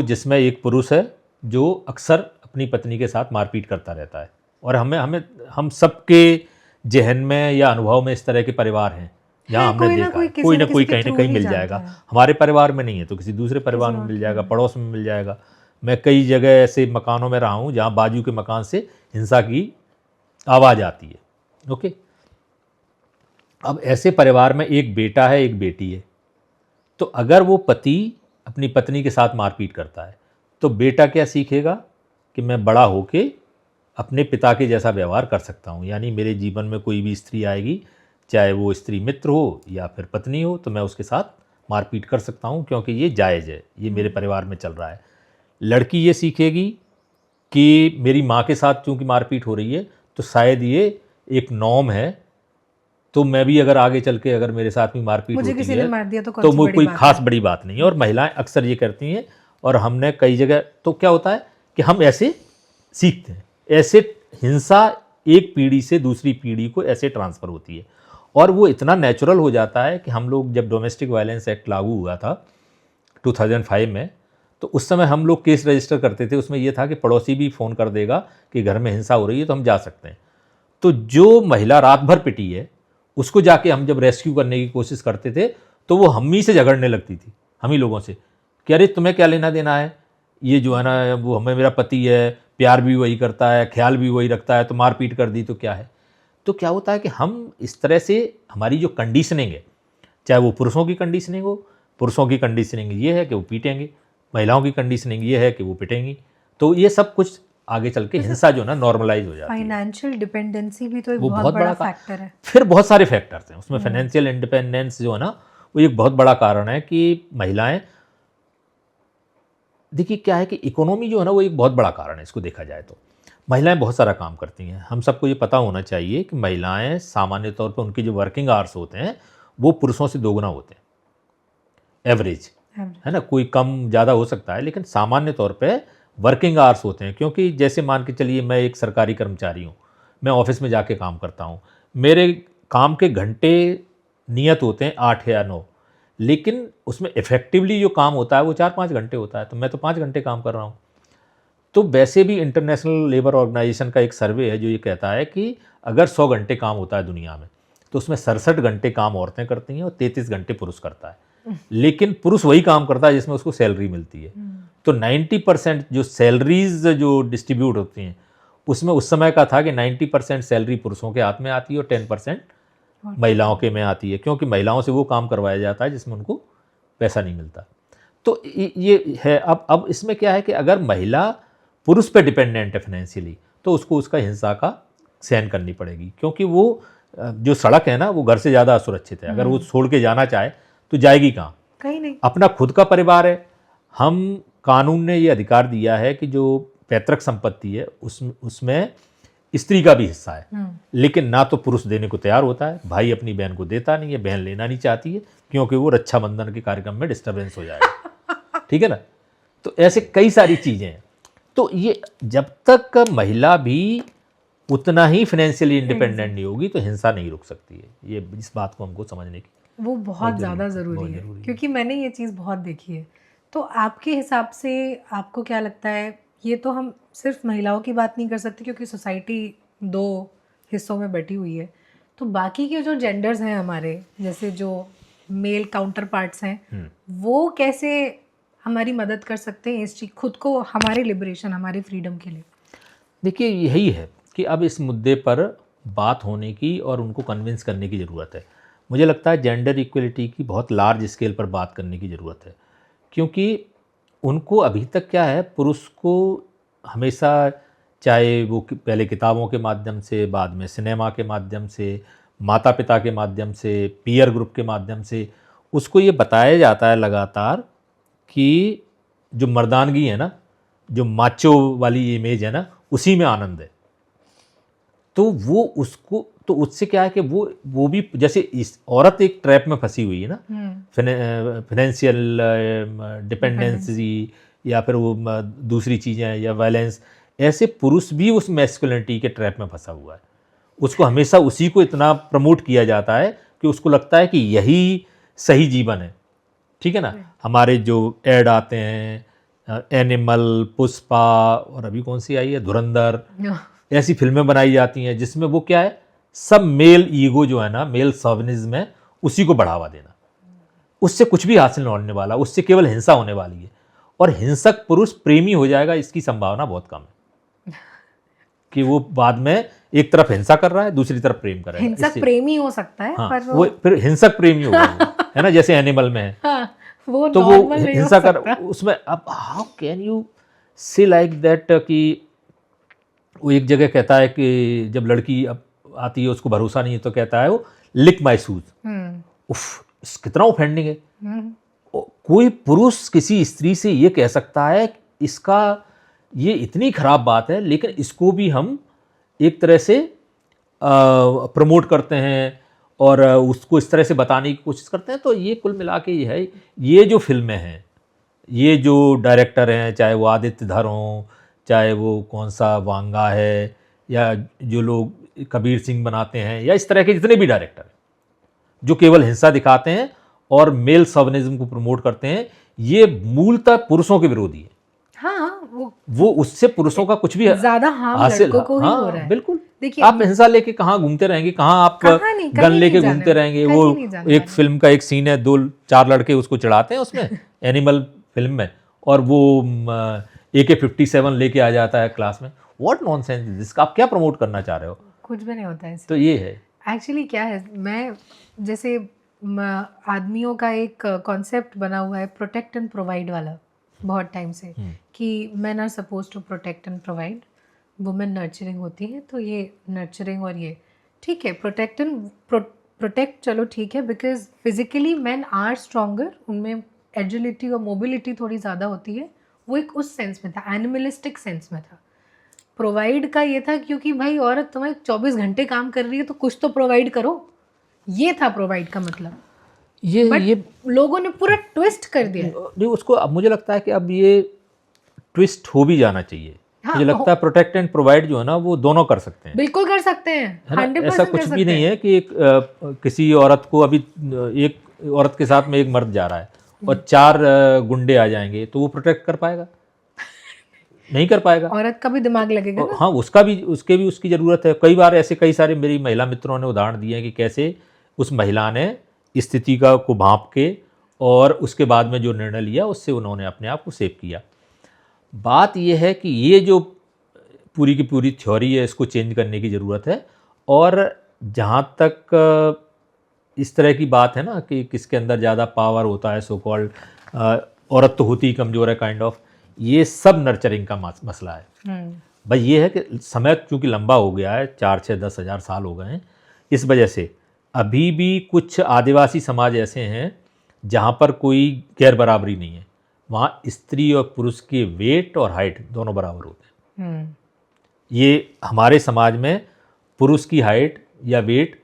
जिसमें एक पुरुष है जो अक्सर अपनी पत्नी के साथ मारपीट करता रहता है, और हम सबके जहन में या अनुभव में इस तरह के परिवार हैं जहाँ हमने देखा कोई ना कोई कहीं ना कहीं मिल जाएगा। हमारे परिवार में नहीं है तो किसी दूसरे परिवार में मिल जाएगा, पड़ोस में मिल जाएगा। मैं कई जगह ऐसे मकानों में रहा हूँ जहाँ बाजू के मकान से हिंसा की आवाज़ आती है। ओके, अब ऐसे परिवार में एक बेटा है, एक बेटी है, तो अगर वो पति अपनी पत्नी के साथ मारपीट करता है तो बेटा क्या सीखेगा कि मैं बड़ा होके अपने पिता के जैसा व्यवहार कर सकता हूँ, यानी मेरे जीवन में कोई भी स्त्री आएगी, चाहे वो स्त्री मित्र हो या फिर पत्नी हो, तो मैं उसके साथ मारपीट कर सकता हूँ क्योंकि ये जायज़ है, ये मेरे परिवार में चल रहा है। लड़की ये सीखेगी कि मेरी माँ के साथ चूँकि मारपीट हो रही है तो शायद ये एक नॉर्म है, तो मैं भी अगर आगे चल के अगर मेरे साथ भी मारपीट होती किसी है ने मार दिया तो वो कोई खास बड़ी बात नहीं है। और महिलाएं अक्सर ये करती हैं, और हमने कई जगह तो क्या होता है कि हम ऐसे सीखते हैं, ऐसे हिंसा एक पीढ़ी से दूसरी पीढ़ी को ऐसे ट्रांसफ़र होती है, और वो इतना नेचुरल हो जाता है कि हम लोग जब डोमेस्टिक वायलेंस एक्ट लागू हुआ था 2005 में, तो उस समय हम लोग केस रजिस्टर करते थे। उसमें ये था कि पड़ोसी भी फ़ोन कर देगा कि घर में हिंसा हो रही है तो हम जा सकते हैं। तो जो महिला रात भर पिटी है उसको जाके हम जब रेस्क्यू करने की कोशिश करते थे तो वो हम ही से झगड़ने लगती थी, हम ही लोगों से, कि अरे तुम्हें क्या लेना देना है, ये जो है ना वो हमें, मेरा पति है, प्यार भी वही करता है, ख्याल भी वही रखता है, तो मारपीट कर दी तो क्या है। तो क्या होता है कि हम इस तरह से हमारी जो कंडीशनिंग है, चाहे वो पुरुषों की कंडीशनिंग हो, पुरुषों की कंडीशनिंग ये है कि वो पीटेंगे, महिलाओं की कंडीशनिंग ये है कि वो पिटेंगी, तो ये सब कुछ आगे चल के हिंसा जो ना नॉर्मलाइज हो जाती है। फाइनेंशियल डिपेंडेंसी भी तो एक बहुत बड़ा फैक्टर है। फिर बहुत सारे फैक्टर्स हैं उसमें। फाइनेंशियल इंडिपेंडेंस जो है ना वो एक बहुत बड़ा कारण है कि महिलाएं, देखिए क्या है कि इकोनॉमी जो है ना वो एक बहुत बड़ा कारण है। इसको देखा जाए तो महिलाएं बहुत सारा काम करती हैं। हम सबको ये पता होना चाहिए कि महिलाएं सामान्य तौर पर उनके जो वर्किंग आवर्स होते हैं वो पुरुषों से 2 गुना होते हैं, एवरेज है ना, कोई कम ज़्यादा हो सकता है, लेकिन सामान्य तौर पे वर्किंग आवर्स होते हैं। क्योंकि जैसे मान के चलिए मैं एक सरकारी कर्मचारी हूँ, मैं ऑफिस में जाके काम करता हूँ, मेरे काम के घंटे नियत होते हैं 8 या 9, लेकिन उसमें इफेक्टिवली जो काम होता है वो 4-5 घंटे होता है, तो मैं तो 5 घंटे काम कर रहा हूँ। तो वैसे भी इंटरनेशनल लेबर ऑर्गेनाइजेशन का एक सर्वे है जो ये कहता है कि अगर 100 घंटे काम होता है दुनिया में तो उसमें 67 घंटे काम औरतें करती हैं और 33 घंटे पुरुष करता है। लेकिन पुरुष वही काम करता है जिसमें उसको सैलरी मिलती है। तो 90% जो सैलरीज जो डिस्ट्रीब्यूट होती हैं उसमें उस समय का था कि 90% सैलरी पुरुषों के हाथ में आती है और 10% महिलाओं के में आती है, क्योंकि महिलाओं से वो काम करवाया जाता है जिसमें उनको पैसा नहीं मिलता। तो ये है। अब इसमें क्या है कि अगर महिला पुरुष पे डिपेंडेंट है फाइनेंशियली, तो उसको उसका हिंसा का सहन करनी पड़ेगी, क्योंकि वो जो सड़क है ना वो घर से ज़्यादा असुरक्षित है। अगर वो छोड़ के जाना चाहे तो जाएगी कहाँ? कहीं नहीं। अपना खुद का परिवार है। हम कानून ने ये अधिकार दिया है कि जो पैतृक संपत्ति है उसमें स्त्री का भी हिस्सा है, लेकिन ना तो पुरुष देने को तैयार होता है, भाई अपनी बहन को देता नहीं है, बहन लेना नहीं चाहती है क्योंकि वो रक्षाबंधन के कार्यक्रम में डिस्टर्बेंस हो जाएगा। ठीक है ना? तो ऐसे कई सारी चीज़ें हैं। तो ये जब तक महिला भी उतना ही फाइनेंशियली इंडिपेंडेंट नहीं होगी तो हिंसा नहीं रुक सकती है। ये इस बात को हमको समझने की वो बहुत ज़्यादा ज़रूरी है, क्योंकि मैंने ये चीज़ बहुत देखी है। तो आपके हिसाब से आपको क्या लगता है, ये तो हम सिर्फ महिलाओं की बात नहीं कर सकते क्योंकि सोसाइटी दो हिस्सों में बैठी हुई है, तो बाकी के जो जेंडर्स हैं हमारे, जैसे जो मेल काउंटर पार्ट्स हैं, वो कैसे हमारी मदद कर सकते हैं इस चीज़, खुद को, हमारे लिबरेशन, हमारी फ्रीडम के लिए? देखिए यही है कि अब इस मुद्दे पर बात होने की और उनको कन्विंस करने की ज़रूरत है। मुझे लगता है जेंडर इक्वलिटी की बहुत लार्ज स्केल पर बात करने की ज़रूरत है, क्योंकि उनको अभी तक क्या है, पुरुष को हमेशा, चाहे वो पहले किताबों के माध्यम से, बाद में सिनेमा के माध्यम से, माता पिता के माध्यम से, पीयर ग्रुप के माध्यम से, उसको ये बताया जाता है लगातार कि जो मर्दानगी है ना, जो माचो वाली इमेज है ना, उसी में आनंद है। तो वो उसको, तो उससे क्या है कि वो भी, जैसे इस औरत एक ट्रैप में फंसी हुई है ना, फाइनेंशियल डिपेंडेंसी या फिर वो दूसरी चीज़ें या वायलेंस, ऐसे पुरुष भी उस मैस्कुलिनिटी के ट्रैप में फंसा हुआ है। उसको हमेशा उसी को इतना प्रमोट किया जाता है कि उसको लगता है कि यही सही जीवन है। ठीक है ना? हमारे जो ऐड आते हैं, एनिमल, पुष्पा, और अभी कौन सी आई है, धुरंधर, ऐसी फिल्में बनाई जाती हैं जिसमें वो क्या है, सब मेल ईगो जो है ना, मेल शॉविनिज्म है, उसी को बढ़ावा देना। उससे कुछ भी हासिल नहीं होने वाला, उससे केवल हिंसा होने वाली है, और हिंसक पुरुष प्रेमी हो जाएगा, इसकी संभावना बहुत कम है कि वो बाद में एक तरफ हिंसा कर रहा है, दूसरी तरफ प्रेम कर रहा है। हिंसक प्रेमी हो सकता है, हाँ, पर वो फिर हिंसक प्रेमी होगा है ना, जैसे एनिमल में है। हाँ, वो तो वो normal नहीं हो हिंसा कर सकता। उसमें। अब हाउ कैन यू से लाइक दैट कि वो एक जगह कहता है कि जब लड़की अब आती है उसको भरोसा नहीं है तो कहता है वो लिक माई शूज। उफ, कितना ऑफेंडिंग है। कोई पुरुष किसी स्त्री से ये कह सकता है, इसका ये इतनी खराब बात है, लेकिन इसको भी हम एक तरह से प्रमोट करते हैं और उसको इस तरह से बताने की कोशिश करते हैं। तो ये कुल मिला के ये है, ये जो फिल्में हैं, ये जो डायरेक्टर हैं, चाहे वो आदित्य धर हों, चाहे वो कौन सा वांगा है, या जो लोग कबीर सिंह बनाते हैं, या इस तरह के जितने भी डायरेक्टर जो केवल हिंसा दिखाते हैं और मेल शॉविनिज्म को प्रमोट करते हैं, ये मूलतः पुरुषों के विरोधी है। हाँ, वो उससे पुरुषों का कुछ भी ज्यादा हार्म लड़कों को ही हो रहा है। बिल्कुल। देखिए, आप हिंसा लेके कहाँ घूमते रहेंगे, कहाँ आप गन लेके घूमते रहेंगे। वो एक फिल्म का एक सीन है, 2-4 लड़के उसको चढ़ाते हैं उसमें एनिमल फिल्म में, और वो AK-47 लेके आ जाता है क्लास में। What nonsense is this? आप क्या प्रमोट करना चाह रहे हो? कुछ भी नहीं होता है। तो ये है एक्चुअली क्या है, मैं जैसे आदमियों का एक कॉन्सेप्ट बना हुआ है प्रोटेक्ट एंड प्रोवाइड वाला बहुत टाइम से, कि man are suppose to protect and provide, women nurturing होती है, तो ये नर्चरिंग और ये ठीक है, प्रोटेक्ट एंड प्रोटेक्ट, चलो ठीक है, because physically man are stronger, उनमें एजिलिटी और मोबिलिटी थोड़ी ज़्यादा होती है, वो एक उस सेंस में था, एनिमलिस्टिक सेंस में था। प्रोवाइड का ये था क्योंकि भाई औरत तुम्हें 24 घंटे काम कर रही है तो कुछ तो प्रोवाइड करो, ये था प्रोवाइड का मतलब। ये लोगों ने पूरा ट्विस्ट कर दिया नहीं उसको। अब मुझे लगता है कि अब ये ट्विस्ट हो भी जाना चाहिए। हाँ, मुझे लगता है प्रोटेक्ट एंड प्रोवाइड जो है ना, वो दोनों कर सकते हैं। बिल्कुल कर सकते हैं, 100% ऐसा कुछ भी नहीं है कि किसी औरत को, अभी एक औरत के साथ में एक मर्द जा रहा है और 4 गुंडे आ जाएंगे, तो वो प्रोटेक्ट कर पाएगा? नहीं कर पाएगा। औरत का भी दिमाग लगेगा ना? हाँ, उसकी ज़रूरत है। कई बार ऐसे कई सारे मेरी महिला मित्रों ने उदाहरण दिए हैं कि कैसे उस महिला ने स्थिति को भांप के और उसके बाद में जो निर्णय लिया उससे उन्होंने अपने आप को सेव किया। बात यह है कि ये जो पूरी की पूरी थ्योरी है, इसको चेंज करने की ज़रूरत है। और जहाँ तक इस तरह की बात है ना कि किसके अंदर ज़्यादा पावर होता है, सो कॉल्ड औरत तो होती ही कमज़ोर है काइंड ऑफ, ये सब नर्चरिंग का मसला है। भाई ये है कि समय चूंकि लंबा हो गया है, 4-6-10 हज़ार साल हो गए हैं, इस वजह से अभी भी कुछ आदिवासी समाज ऐसे हैं जहाँ पर कोई गैर बराबरी नहीं है। वहाँ स्त्री और पुरुष के वेट और हाइट दोनों बराबर होते हैं। ये हमारे समाज में पुरुष की हाइट या वेट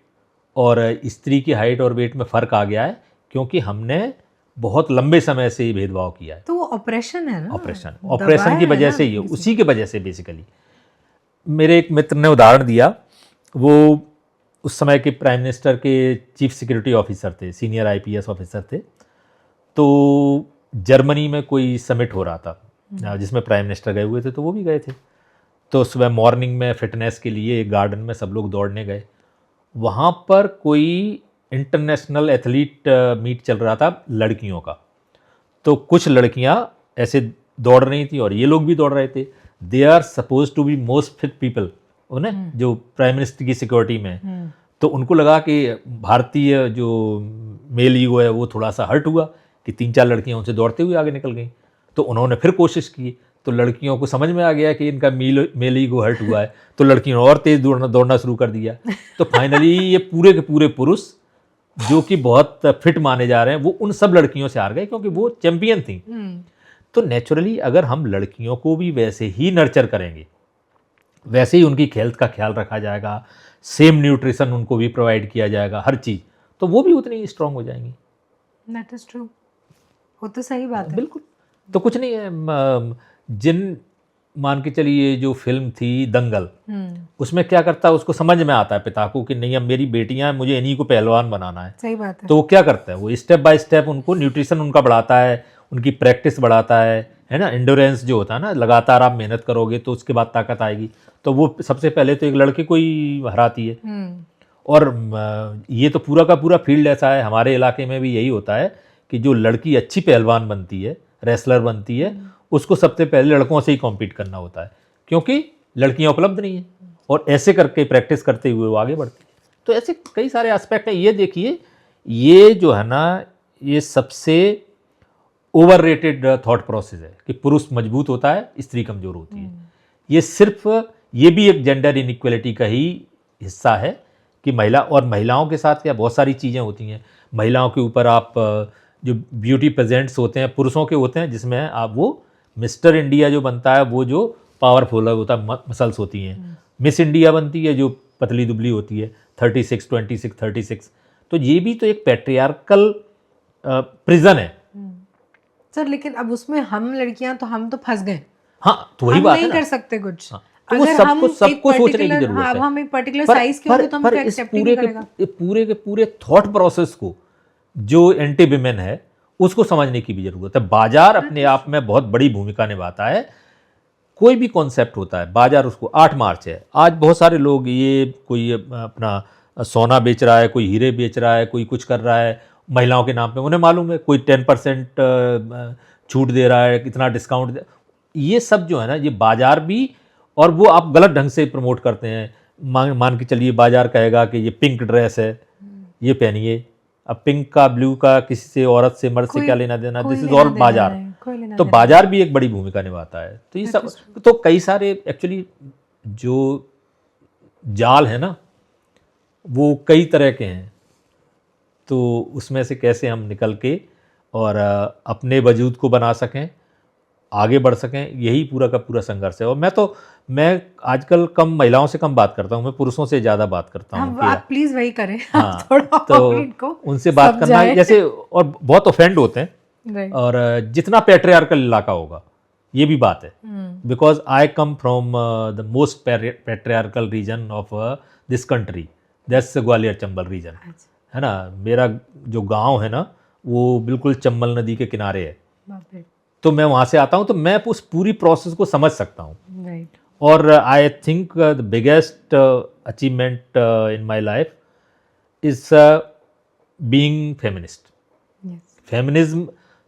और स्त्री की हाइट और वेट में फ़र्क आ गया है, क्योंकि हमने बहुत लंबे समय से ये भेदभाव किया है। तो वो ऑपरेशन है ना, ऑपरेशन की वजह से ये, उसी के वजह से बेसिकली। मेरे एक मित्र ने उदाहरण दिया, वो उस समय के प्राइम मिनिस्टर के चीफ सिक्योरिटी ऑफिसर थे, सीनियर आईपीएस ऑफिसर थे। तो जर्मनी में कोई समिट हो रहा था जिसमें प्राइम मिनिस्टर गए हुए थे, तो वो भी गए थे। तो सुबह मॉर्निंग में फिटनेस के लिए एक गार्डन में सब लोग दौड़ने गए। वहाँ पर कोई इंटरनेशनल एथलीट मीट चल रहा था लड़कियों का। तो कुछ लड़कियाँ ऐसे दौड़ रही थी और ये लोग भी दौड़ रहे थे। They are suppose to be most fit people, उन्हें जो प्राइम मिनिस्टर की सिक्योरिटी में। तो उनको लगा कि भारतीय जो मेल ईगो है वो थोड़ा सा हर्ट हुआ कि 3-4 लड़कियाँ उनसे दौड़ते हुए आगे निकल गई। तो उन्होंने फिर कोशिश की, तो लड़कियों को समझ में आ गया कि इनका मेल ईगो हर्ट हुआ है, तो लड़कियों ने और तेज दौड़ना शुरू कर दिया। तो फाइनली ये पूरे के पूरे पुरुष जो कि बहुत फिट माने जा रहे हैं, वो उन सब लड़कियों से हार गए क्योंकि वो चैंपियन थी। तो नेचुरली अगर हम लड़कियों को भी वैसे ही नर्चर करेंगे, वैसे ही उनकी हेल्थ का ख्याल रखा जाएगा, सेम न्यूट्रिशन उनको भी प्रोवाइड किया जाएगा, हर चीज़, तो वो भी उतनी स्ट्रांग हो जाएंगी। दैट इज ट्रू, वो तो सही बात है। बिल्कुल। तो कुछ नहीं है, जिन मान के चलिए जो फिल्म थी दंगल, उसमें क्या करता है, उसको समझ में आता है पिता को कि नहीं अब मेरी बेटियां हैं, मुझे इन्हीं को पहलवान बनाना है। सही बात है। तो वो क्या करता है, वो स्टेप बाय स्टेप उनको न्यूट्रिशन उनका बढ़ाता है, उनकी प्रैक्टिस बढ़ाता है ना, एंडोरेंस जो होता है ना, लगातार आप मेहनत करोगे तो उसके बाद ताकत आएगी। तो वो सबसे पहले तो एक लड़के को ही हराती है। और ये तो पूरा का पूरा फील्ड ऐसा है, हमारे इलाके में भी यही होता है कि जो लड़की अच्छी पहलवान बनती है, रेसलर बनती है, उसको सबसे पहले लड़कों से ही कॉम्पीट करना होता है, क्योंकि लड़कियां उपलब्ध नहीं है। और ऐसे करके प्रैक्टिस करते हुए वो आगे बढ़ती है। तो ऐसे कई सारे एस्पेक्ट हैं। ये देखिए, ये जो है ना, ये सबसे ओवररेटेड थॉट प्रोसेस है कि पुरुष मजबूत होता है, स्त्री कमज़ोर होती है। ये सिर्फ, ये भी एक जेंडर इनइक्वलिटी का ही हिस्सा है कि महिलाओं के साथ क्या बहुत सारी चीज़ें होती हैं। महिलाओं के ऊपर आप जो ब्यूटी प्रेजेंट्स होते हैं पुरुषों के होते हैं, जिसमें आप वो मिस्टर इंडिया जो बनता है वो जो पावरफुल होता है, मसल्स होती हैं। मिस इंडिया बनती है जो पतली दुबली होती है, 36, 26, 36। तो ये भी तो एक पैट्रियार्कल प्रिजन है। सर लेकिन अब उसमें हम लड़कियां तो हम तो फंस गए। हाँ, तो वही बात है नहीं ना, कर सकते कुछ। हाँ, तो अगर सबको सोचने की जरूरत है। अब हम एक पर्टिकुलर साइज के होंगे तो हम एक्सेप्ट नहीं करेगा। पूरे के पूरे थॉट प्रोसेस को जो एंटी विमेन है उसको समझने की भी जरूरत है। बाजार अपने आप में बहुत बड़ी भूमिका निभाता है। कोई भी कॉन्सेप्ट होता है, बाजार उसको 8 मार्च है, आज बहुत सारे लोग, ये कोई अपना सोना बेच रहा है, कोई हीरे बेच रहा है, कोई कुछ कर रहा है महिलाओं के नाम पे, उन्हें मालूम है कोई 10% छूट दे रहा है, कितना डिस्काउंट दे, ये सब जो है ना, ये बाजार भी, और वो आप गलत ढंग से प्रमोट करते हैं। मान के चलिए बाजार कहेगा कि ये पिंक ड्रेस है, ये पहनिए। अब पिंक का, ब्लू का किसी से, औरत से, मर्द से क्या लेना देना, दिस इज ऑल बाजार। तो बाजार भी एक बड़ी भूमिका निभाता है। तो ये सब, तो कई सारे एक्चुअली जो जाल है ना, वो कई तरह के हैं। तो उसमें से कैसे हम निकल के और अपने वजूद को बना सकें, आगे बढ़ सकें, यही पूरा का पूरा संघर्ष है। और मैं आजकल कम महिलाओं से कम बात करता हूँ, मैं पुरुषों से ज़्यादा बात करता हूँ। आप प्लीज़ वही करें। हाँ, थोड़ा तो उनसे बात करना जैसे, और बहुत ऑफेंड होते हैं। और जितना पैट्रियार्कल इलाका होगा, ये भी बात है, because I come from the most patriarchal region of this country, that's Gwalior Chambal region, है ना। मेरा जो गांव है ना, वो बिल्कुल चंबल नदी के किनारे है। तो मैं वहाँ से आता हूँ, तो मैं उस पूरी प्रोसेस को समझ सकता हूँ। और I think the biggest achievement in my life is being feminist. Feminism,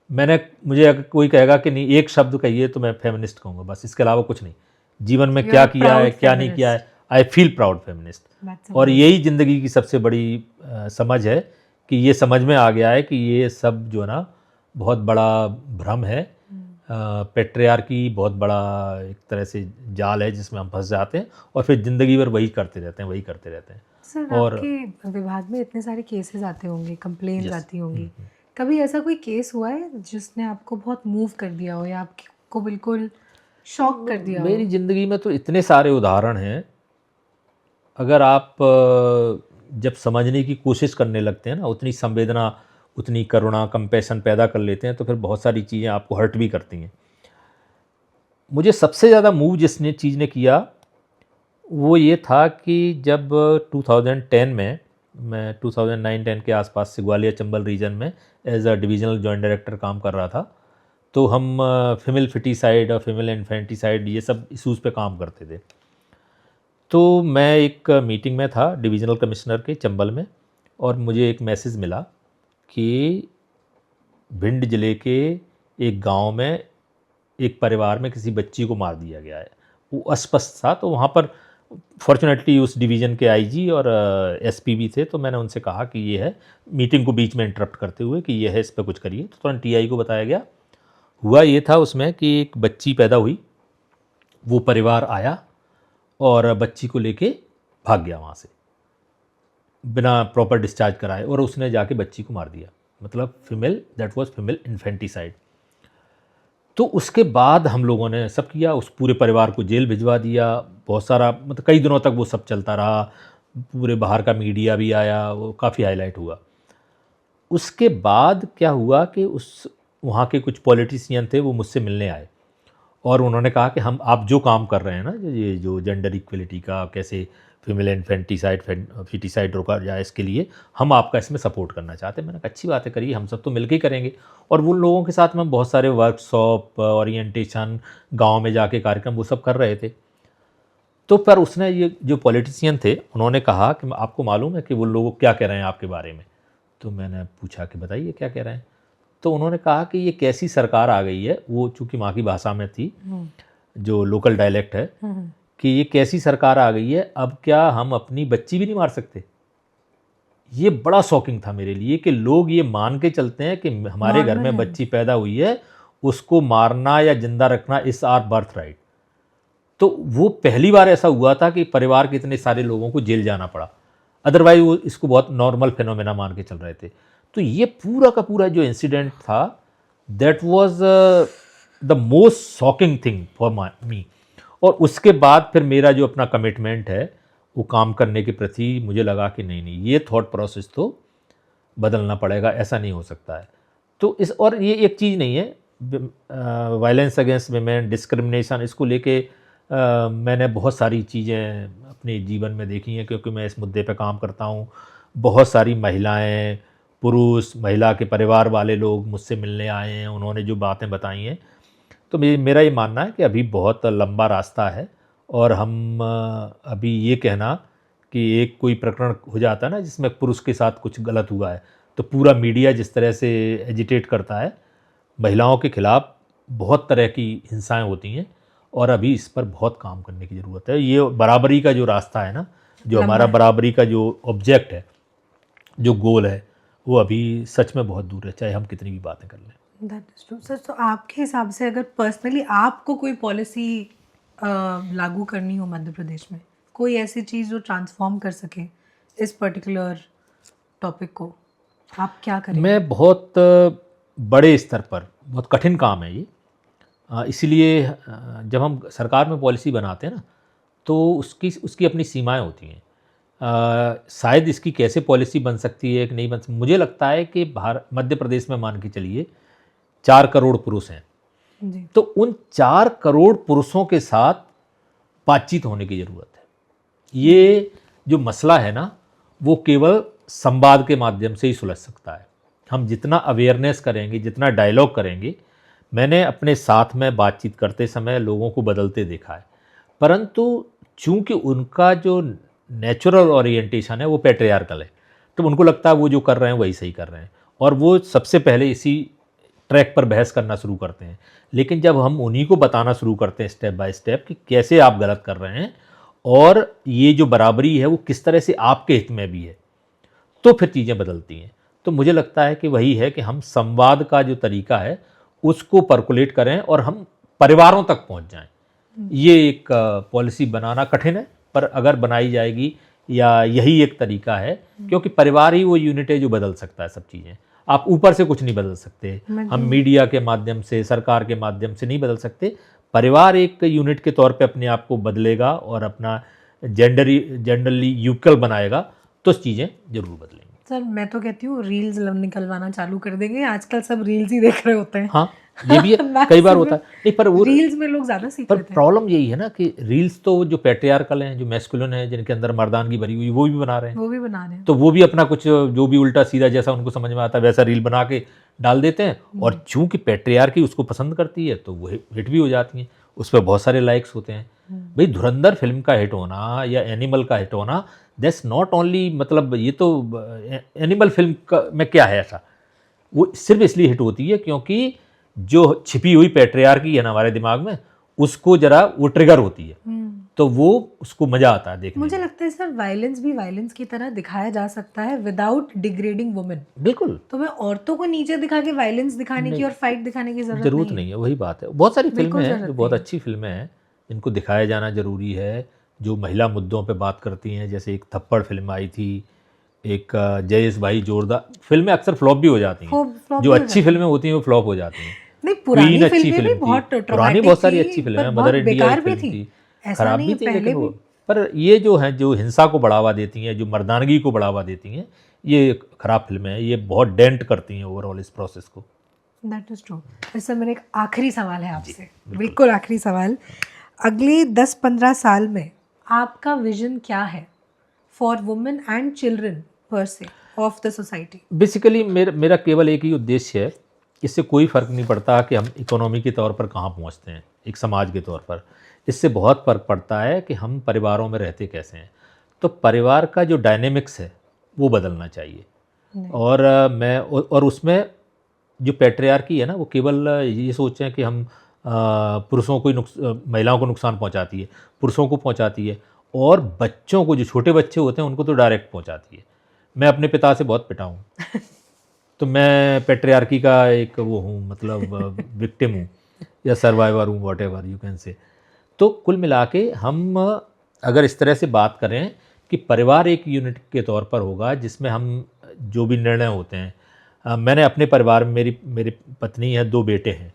मुझे अगर कोई कहेगा कि नहीं एक शब्द कहिए तो मैं फेमिनिस्ट कहूँगा, बस, इसके अलावा कुछ नहीं। जीवन में क्या किया है, क्या नहीं किया है, आई फील प्राउड फेमिनिस्ट। और यही ज़िंदगी की सबसे बड़ी समझ है कि ये समझ में आ गया है कि ये सब जो है ना, बहुत बड़ा भ्रम है, पेट्रियार्की बहुत बड़ा एक तरह से जाल है जिसमें हम फंस जाते हैं और फिर ज़िंदगी भर वही करते रहते हैं, वही करते रहते हैं। सर और आपके विभाग में इतने सारे केसेस आते होंगे, कंप्लेन्स यस, आती होंगी, कभी ऐसा कोई केस हुआ है जिसने आपको बहुत मूव कर दिया हो या आपको बिल्कुल शॉक कर दिया मेरी हो? ज़िंदगी में तो इतने सारे उदाहरण हैं। अगर आप जब समझने की कोशिश करने लगते हैं ना, उतनी संवेदना, उतनी करुणा, कंपैशन पैदा कर लेते हैं, तो फिर बहुत सारी चीज़ें आपको हर्ट भी करती हैं। मुझे सबसे ज़्यादा मूव जिसने चीज़ ने किया वो ये था कि जब 2010 में मैं 2009-10 के आसपास से ग्वालियर चंबल रीजन में as a divisional joint director काम कर रहा था, तो हम फीमेल फिटिसाइड और फीमेल इन्फेंटिसाइड ये सब इशूज़ पे काम करते थे। तो मैं एक मीटिंग में था डिविजनल कमिश्नर के चंबल में, और मुझे एक मैसेज मिला कि भिंड ज़िले के एक गांव में एक परिवार में किसी बच्ची को मार दिया गया है। वो अस्पष्ट था, तो वहाँ पर फॉर्चुनेटली उस डिवीज़न के आईजी और एसपी भी थे, तो मैंने उनसे कहा कि ये है, मीटिंग को बीच में इंटरप्ट करते हुए कि ये है, इस पर कुछ करिए। तो तुरंत टीआई को बताया गया। हुआ ये था उसमें कि एक बच्ची पैदा हुई, वो परिवार आया और बच्ची को लेके भाग गया वहाँ से बिना प्रॉपर डिस्चार्ज कराए, और उसने जाके बच्ची को मार दिया, मतलब female, that was female infanticide. तो उसके बाद हम लोगों ने सब किया, उस पूरे परिवार को जेल भिजवा दिया, बहुत सारा, मतलब कई दिनों तक वो सब चलता रहा, पूरे बाहर का मीडिया भी आया, वो काफ़ी हाईलाइट हुआ। उसके बाद क्या हुआ कि उस वहाँ के कुछ पॉलिटिशियन थे, वो मुझसे मिलने आए और उन्होंने कहा कि हम, आप जो काम कर रहे हैं ना, ये जो जेंडर इक्वलिटी का, कैसे फीमेल इन्फेंटिसाइड फिटिसाइड रोका जाए, इसके लिए हम आपका इसमें सपोर्ट करना चाहते हैं। मैंने कहा अच्छी बात है, करिए, हम सब तो मिलकर ही करेंगे। और वो लोगों के साथ में बहुत सारे वर्कशॉप, ओरिएंटेशन, गांव में जाके कार्यक्रम, वो सब कर रहे थे। तो पर उसने, ये जो पॉलिटिशियन थे, उन्होंने कहा कि आपको मालूम है कि वो लोग क्या कह रहे हैं आपके बारे में? तो मैंने पूछा कि बताइए क्या कह रहे हैं? तो उन्होंने कहा कि ये कैसी सरकार आ गई है, वो चूँकि माँ की भाषा में थी, जो लोकल डायलेक्ट है, कि ये कैसी सरकार आ गई है, अब क्या हम अपनी बच्ची भी नहीं मार सकते? ये बड़ा शॉकिंग था मेरे लिए कि लोग ये मान के चलते हैं कि हमारे घर नॉर्मल में है। बच्ची पैदा हुई है, उसको मारना या जिंदा रखना इस आर बर्थ राइट। तो वो पहली बार ऐसा हुआ था कि परिवार के इतने सारे लोगों को जेल जाना पड़ा, अदरवाइज वो इसको बहुत नॉर्मल फिनोमेना मान के चल रहे थे। तो ये पूरा का पूरा जो इंसिडेंट था, that was the most shocking thing for me. और उसके बाद फिर मेरा जो अपना कमिटमेंट है वो काम करने के प्रति, मुझे लगा कि नहीं नहीं, ये थॉट प्रोसेस तो बदलना पड़ेगा, ऐसा नहीं हो सकता है। तो इस, और ये एक चीज़ नहीं है, वायलेंस अगेंस्ट विमेन, डिस्क्रिमिनेशन, इसको लेके मैंने बहुत सारी चीज़ें अपने जीवन में देखी हैं, क्योंकि मैं इस मुद्दे पे काम करता हूँ। बहुत सारी महिलाएं, पुरुष, महिला के परिवार वाले लोग मुझसे मिलने आए हैं, उन्होंने जो बातें बताई हैं। तो मेरा ये मानना है कि अभी बहुत लंबा रास्ता है, और हम अभी ये कहना कि एक कोई प्रकरण हो जाता है ना जिसमें पुरुष के साथ कुछ गलत हुआ है, तो पूरा मीडिया जिस तरह से एजिटेट करता है, महिलाओं के खिलाफ बहुत तरह की हिंसाएं होती हैं, और अभी इस पर बहुत काम करने की ज़रूरत है। ये बराबरी का जो रास्ता है ना, जो लंबा हमारा है। बराबरी का जो ऑब्जेक्ट है, जो गोल है, वो अभी सच में बहुत दूर है, चाहे हम कितनी भी बातें कर लें। That is true sir. तो आपके हिसाब से अगर पर्सनली आपको कोई पॉलिसी लागू करनी हो मध्य प्रदेश में, कोई ऐसी चीज़ जो ट्रांसफॉर्म कर सके इस पर्टिकुलर टॉपिक को, आप क्या करेंगे? मैं बहुत बड़े स्तर पर, बहुत कठिन काम है ये, इसीलिए जब हम सरकार में पॉलिसी बनाते हैं ना, तो उसकी उसकी अपनी सीमाएं होती हैं। शायद इसकी कैसे पॉलिसी बन सकती है कि नहीं बन सकती, मुझे लगता है कि मध्य प्रदेश में मान के चलिए 4 करोड़ पुरुष हैं, जी। तो उन 4 करोड़ पुरुषों के साथ बातचीत होने की ज़रूरत है। ये जो मसला है ना, वो केवल संवाद के माध्यम से ही सुलझ सकता है। हम जितना अवेयरनेस करेंगे, जितना डायलॉग करेंगे, मैंने अपने साथ में बातचीत करते समय लोगों को बदलते देखा है, परंतु चूंकि उनका जो नेचुरल ओरिएंटेशन है वो पैट्रियार्कल है, तो उनको लगता है वो जो कर रहे हैं वही सही कर रहे हैं, और वो सबसे पहले इसी ट्रैक पर बहस करना शुरू करते हैं। लेकिन जब हम उन्हीं को बताना शुरू करते हैं स्टेप बाय स्टेप कि कैसे आप गलत कर रहे हैं, और ये जो बराबरी है वो किस तरह से आपके हित में भी है, तो फिर चीज़ें बदलती हैं। तो तो मुझे लगता है कि वही है कि हम संवाद का जो तरीका है उसको परकुलेट करें और हम परिवारों तक पहुंच जाएं। ये एक पॉलिसी बनाना कठिन है, पर अगर बनाई जाएगी या यही एक तरीका है, क्योंकि परिवार ही वो यूनिट है जो बदल सकता है सब चीज़ें। आप ऊपर से कुछ नहीं बदल सकते, हम मीडिया के माध्यम से, सरकार के माध्यम से नहीं बदल सकते। परिवार एक यूनिट के तौर पे अपने आप को बदलेगा और अपना जेंडरली यूक्वल बनाएगा तो चीज़ें जरूर बदलेंगी। सर मैं तो कहती हूँ रील्स निकलवाना चालू कर देंगे, आजकल सब रील्स ही देख रहे होते हैं। हाँ, ये भी है, कई बार होता है। नहीं, पर वो रील्स में लोग ज़्यादा सीख पर लेते हैं। प्रॉब्लम यही है ना कि रील्स तो जो पैट्रियार्कल हैं, जो मैस्कुलिन है, जिनके अंदर मर्दानगी भरी हुई, वो भी बना रहे हैं। वो भी बना रहे हैं। तो वो भी अपना कुछ जो भी उल्टा सीधा जैसा उनको समझ में आता है वैसा रील बना के डाल देते हैं, और चूंकि पैट्रियार्की उसको पसंद करती है तो वो हिट भी हो जाती हैं, उस पर बहुत सारे लाइक्स होते हैं। भाई धुरंधर फिल्म का हिट होना या एनिमल का हिट होना, दैट्स नॉट ओनली, मतलब ये तो एनिमल फिल्म का में क्या है ऐसा, वो सिर्फ इसलिए हिट होती है क्योंकि जो छिपी हुई पैट्रियार्की है ना हमारे दिमाग में, उसको जरा वो ट्रिगर होती है, तो वो उसको मजा आता है देखने मुझे में। लगता है सर वायलेंस भी वायलेंस की तरह दिखाया जा सकता है विदाउट डिग्रेडिंग वुमेन। बिल्कुल, तो मैं औरतों को नीचे दिखा के वायलेंस दिखाने की और फाइट दिखाने की जरूरत नहीं है, वही बात है। बहुत सारी बिल्कुल फिल्में हैं जरूरत जो बहुत नहीं है। अच्छी फिल्में हैं, इनको दिखाया जाना जरूरी है, जो महिला मुद्दों पे बात करती हैं। जैसे एक थप्पड़ फिल्म आई थी, एक जयेश भाई जोरदार। फिल्में अक्सर फ्लॉप भी हो जाती हैं, फ्लॉप जो भी हो अच्छी फिल्में होती हैं वो फ्लॉप हो जाती हैं। नहीं, पुरानी क्वीन अच्छी फिल्में भी फिल्म बहुत थी, पुरानी ट्रॉमेटिक बहुत सारी थी, अच्छी फिल्में पर हैं, बहुत मदर इंडिया बेकार एक भी फिल्म थी। थी, ऐसा खराब नहीं भी है, थी, पहले लेकिन वो, भी। पर ये जो हैं जो हिंसा को बढ़ावा देती हैं, जो मर्दानगी को बढ़ावा देती हैं, ये खराब फिल्में हैं, ये बहुत डेंट करती हैं ओवरऑल इस प्रोसेस को। That is true. सर मेरा एक आखिरी सवाल है आपसे, बिल्कुल आखिरी सवाल। अगले 10-15 साल में आपका विजन क्या है फॉर वुमेन एंड चिल्ड्रन पर से ऑफ द सोसाइटी? बेसिकली मेरा केवल एक ही उद्देश्य है, इससे कोई फ़र्क नहीं पड़ता कि हम इकोनॉमी के तौर पर कहाँ पहुँचते हैं, एक समाज के तौर पर। इससे बहुत फ़र्क पड़ता है कि हम परिवारों में रहते कैसे हैं। तो परिवार का जो डायनेमिक्स है वो बदलना चाहिए। और और उसमें जो पैट्रियार्की है ना, वो केवल ये सोचें कि हम पुरुषों को महिलाओं को नुकसान पहुंचाती है, पुरुषों को पहुंचाती है, और बच्चों को, जो छोटे बच्चे होते हैं उनको तो डायरेक्ट पहुंचाती है। मैं अपने पिता से बहुत पिटा हूँ तो मैं पैट्रियार्की का एक वो हूँ, मतलब विक्टिम हूँ या सर्वाइवर हूँ, what ever you can say. तो कुल मिला के हम अगर इस तरह से बात करें कि परिवार एक यूनिट के तौर पर होगा जिसमें हम जो भी निर्णय होते हैं, मैंने अपने परिवार में, मेरी पत्नी है, 2 बेटे हैं,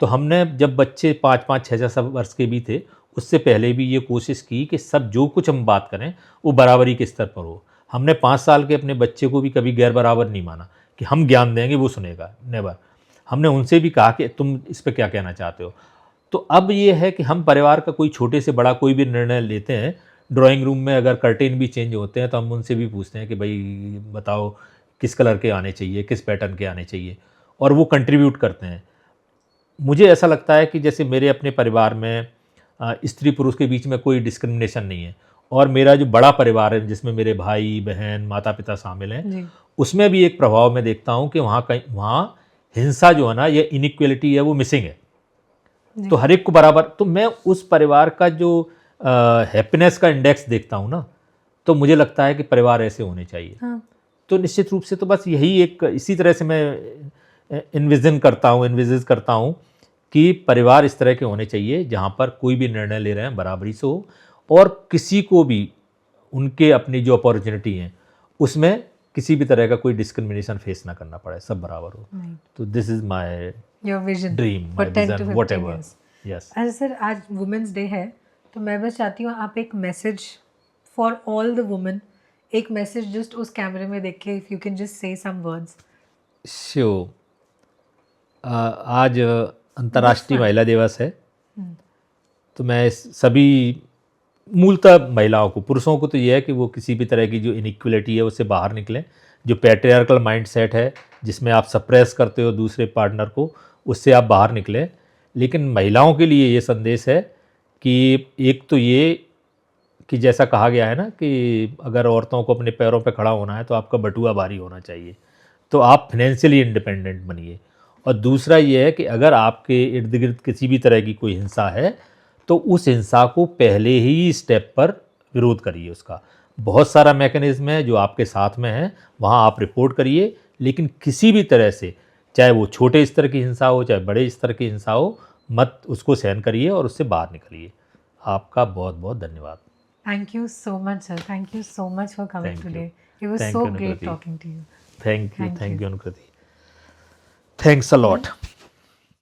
तो हमने जब बच्चे 5-5, 6-6 वर्ष के भी थे, उससे पहले भी ये कोशिश की कि सब जो कुछ हम बात करें वो बराबरी के स्तर पर हो। हमने 5 साल के अपने बच्चे को भी कभी गैर बराबर नहीं माना कि हम ज्ञान देंगे वो सुनेगा, नेवर। हमने उनसे भी कहा कि तुम इस पर क्या कहना चाहते हो। तो अब ये है कि हम परिवार का कोई छोटे से बड़ा कोई भी निर्णय लेते हैं, ड्राइंग रूम में अगर कर्टेन भी चेंज होते हैं तो हम उनसे भी पूछते हैं कि भाई बताओ किस कलर के आने चाहिए, किस पैटर्न के आने चाहिए, और वो कंट्रीब्यूट करते हैं। मुझे ऐसा लगता है कि जैसे मेरे अपने परिवार में स्त्री पुरुष के बीच में कोई डिस्क्रिमिनेशन नहीं है, और मेरा जो बड़ा परिवार है जिसमें मेरे भाई बहन माता पिता शामिल हैं, उसमें भी एक प्रभाव मैं देखता हूँ कि वहाँ हिंसा जो है ना, ये इनइक्वलिटी है, वो मिसिंग है। तो हर एक को बराबर, तो मैं उस परिवार का जो हैप्पीनेस का इंडेक्स देखता हूँ ना, तो मुझे लगता है कि परिवार ऐसे होने चाहिए। हाँ। तो निश्चित रूप से तो बस यही एक, इसी तरह से मैं इन्विजन करता हूँ कि परिवार इस तरह के होने चाहिए जहाँ पर कोई भी निर्णय ले रहे हैं बराबरी से हो, और किसी को भी उनके अपनी जो अपॉर्चुनिटी हैं उसमें किसी भी तरह का कोई डिस्क्रिमिनेशन फेस ना करना पड़े, सब बराबर हो। तो this is my your vision, dream, my vision, whatever. Yes. अच्छा सर, आज वुमेन्स डे है, तो मैं बस चाहती हूँ आप एक message for all the women, एक मैसेज जस्ट उस कैमरे में देख के, if you can just say some words. Sure. आज अंतर्राष्ट्रीय महिला दिवस है, तो मैं सभी मूलतः महिलाओं को, पुरुषों को तो ये है कि वो किसी भी तरह की जो इनइक्वलिटी है उससे बाहर निकलें, जो पैट्रियार्कल माइंडसेट है जिसमें आप सप्रेस करते हो दूसरे पार्टनर को, उससे आप बाहर निकलें। लेकिन महिलाओं के लिए ये संदेश है कि एक तो ये कि जैसा कहा गया है ना कि अगर औरतों को अपने पैरों पर खड़ा होना है तो आपका बटुआ भारी होना चाहिए, तो आप फाइनेंशियली इंडिपेंडेंट बनिए। और दूसरा ये है कि अगर आपके इर्द गिर्द किसी भी तरह की कोई हिंसा है तो उस हिंसा को पहले ही स्टेप पर विरोध करिए। उसका बहुत सारा मैकेनिज्म है जो आपके साथ में है, वहाँ आप रिपोर्ट करिए, लेकिन किसी भी तरह से, चाहे वो छोटे स्तर की हिंसा हो चाहे बड़े स्तर की हिंसा हो, मत उसको सहन करिए और उससे बाहर निकलिए। आपका बहुत बहुत धन्यवाद। Thank you so much, sir. Thank you so much for coming Thank you. today. It was Thank so you, great Anukriti. talking to you. Thank you, Thank you. Anukriti. Thanks a lot.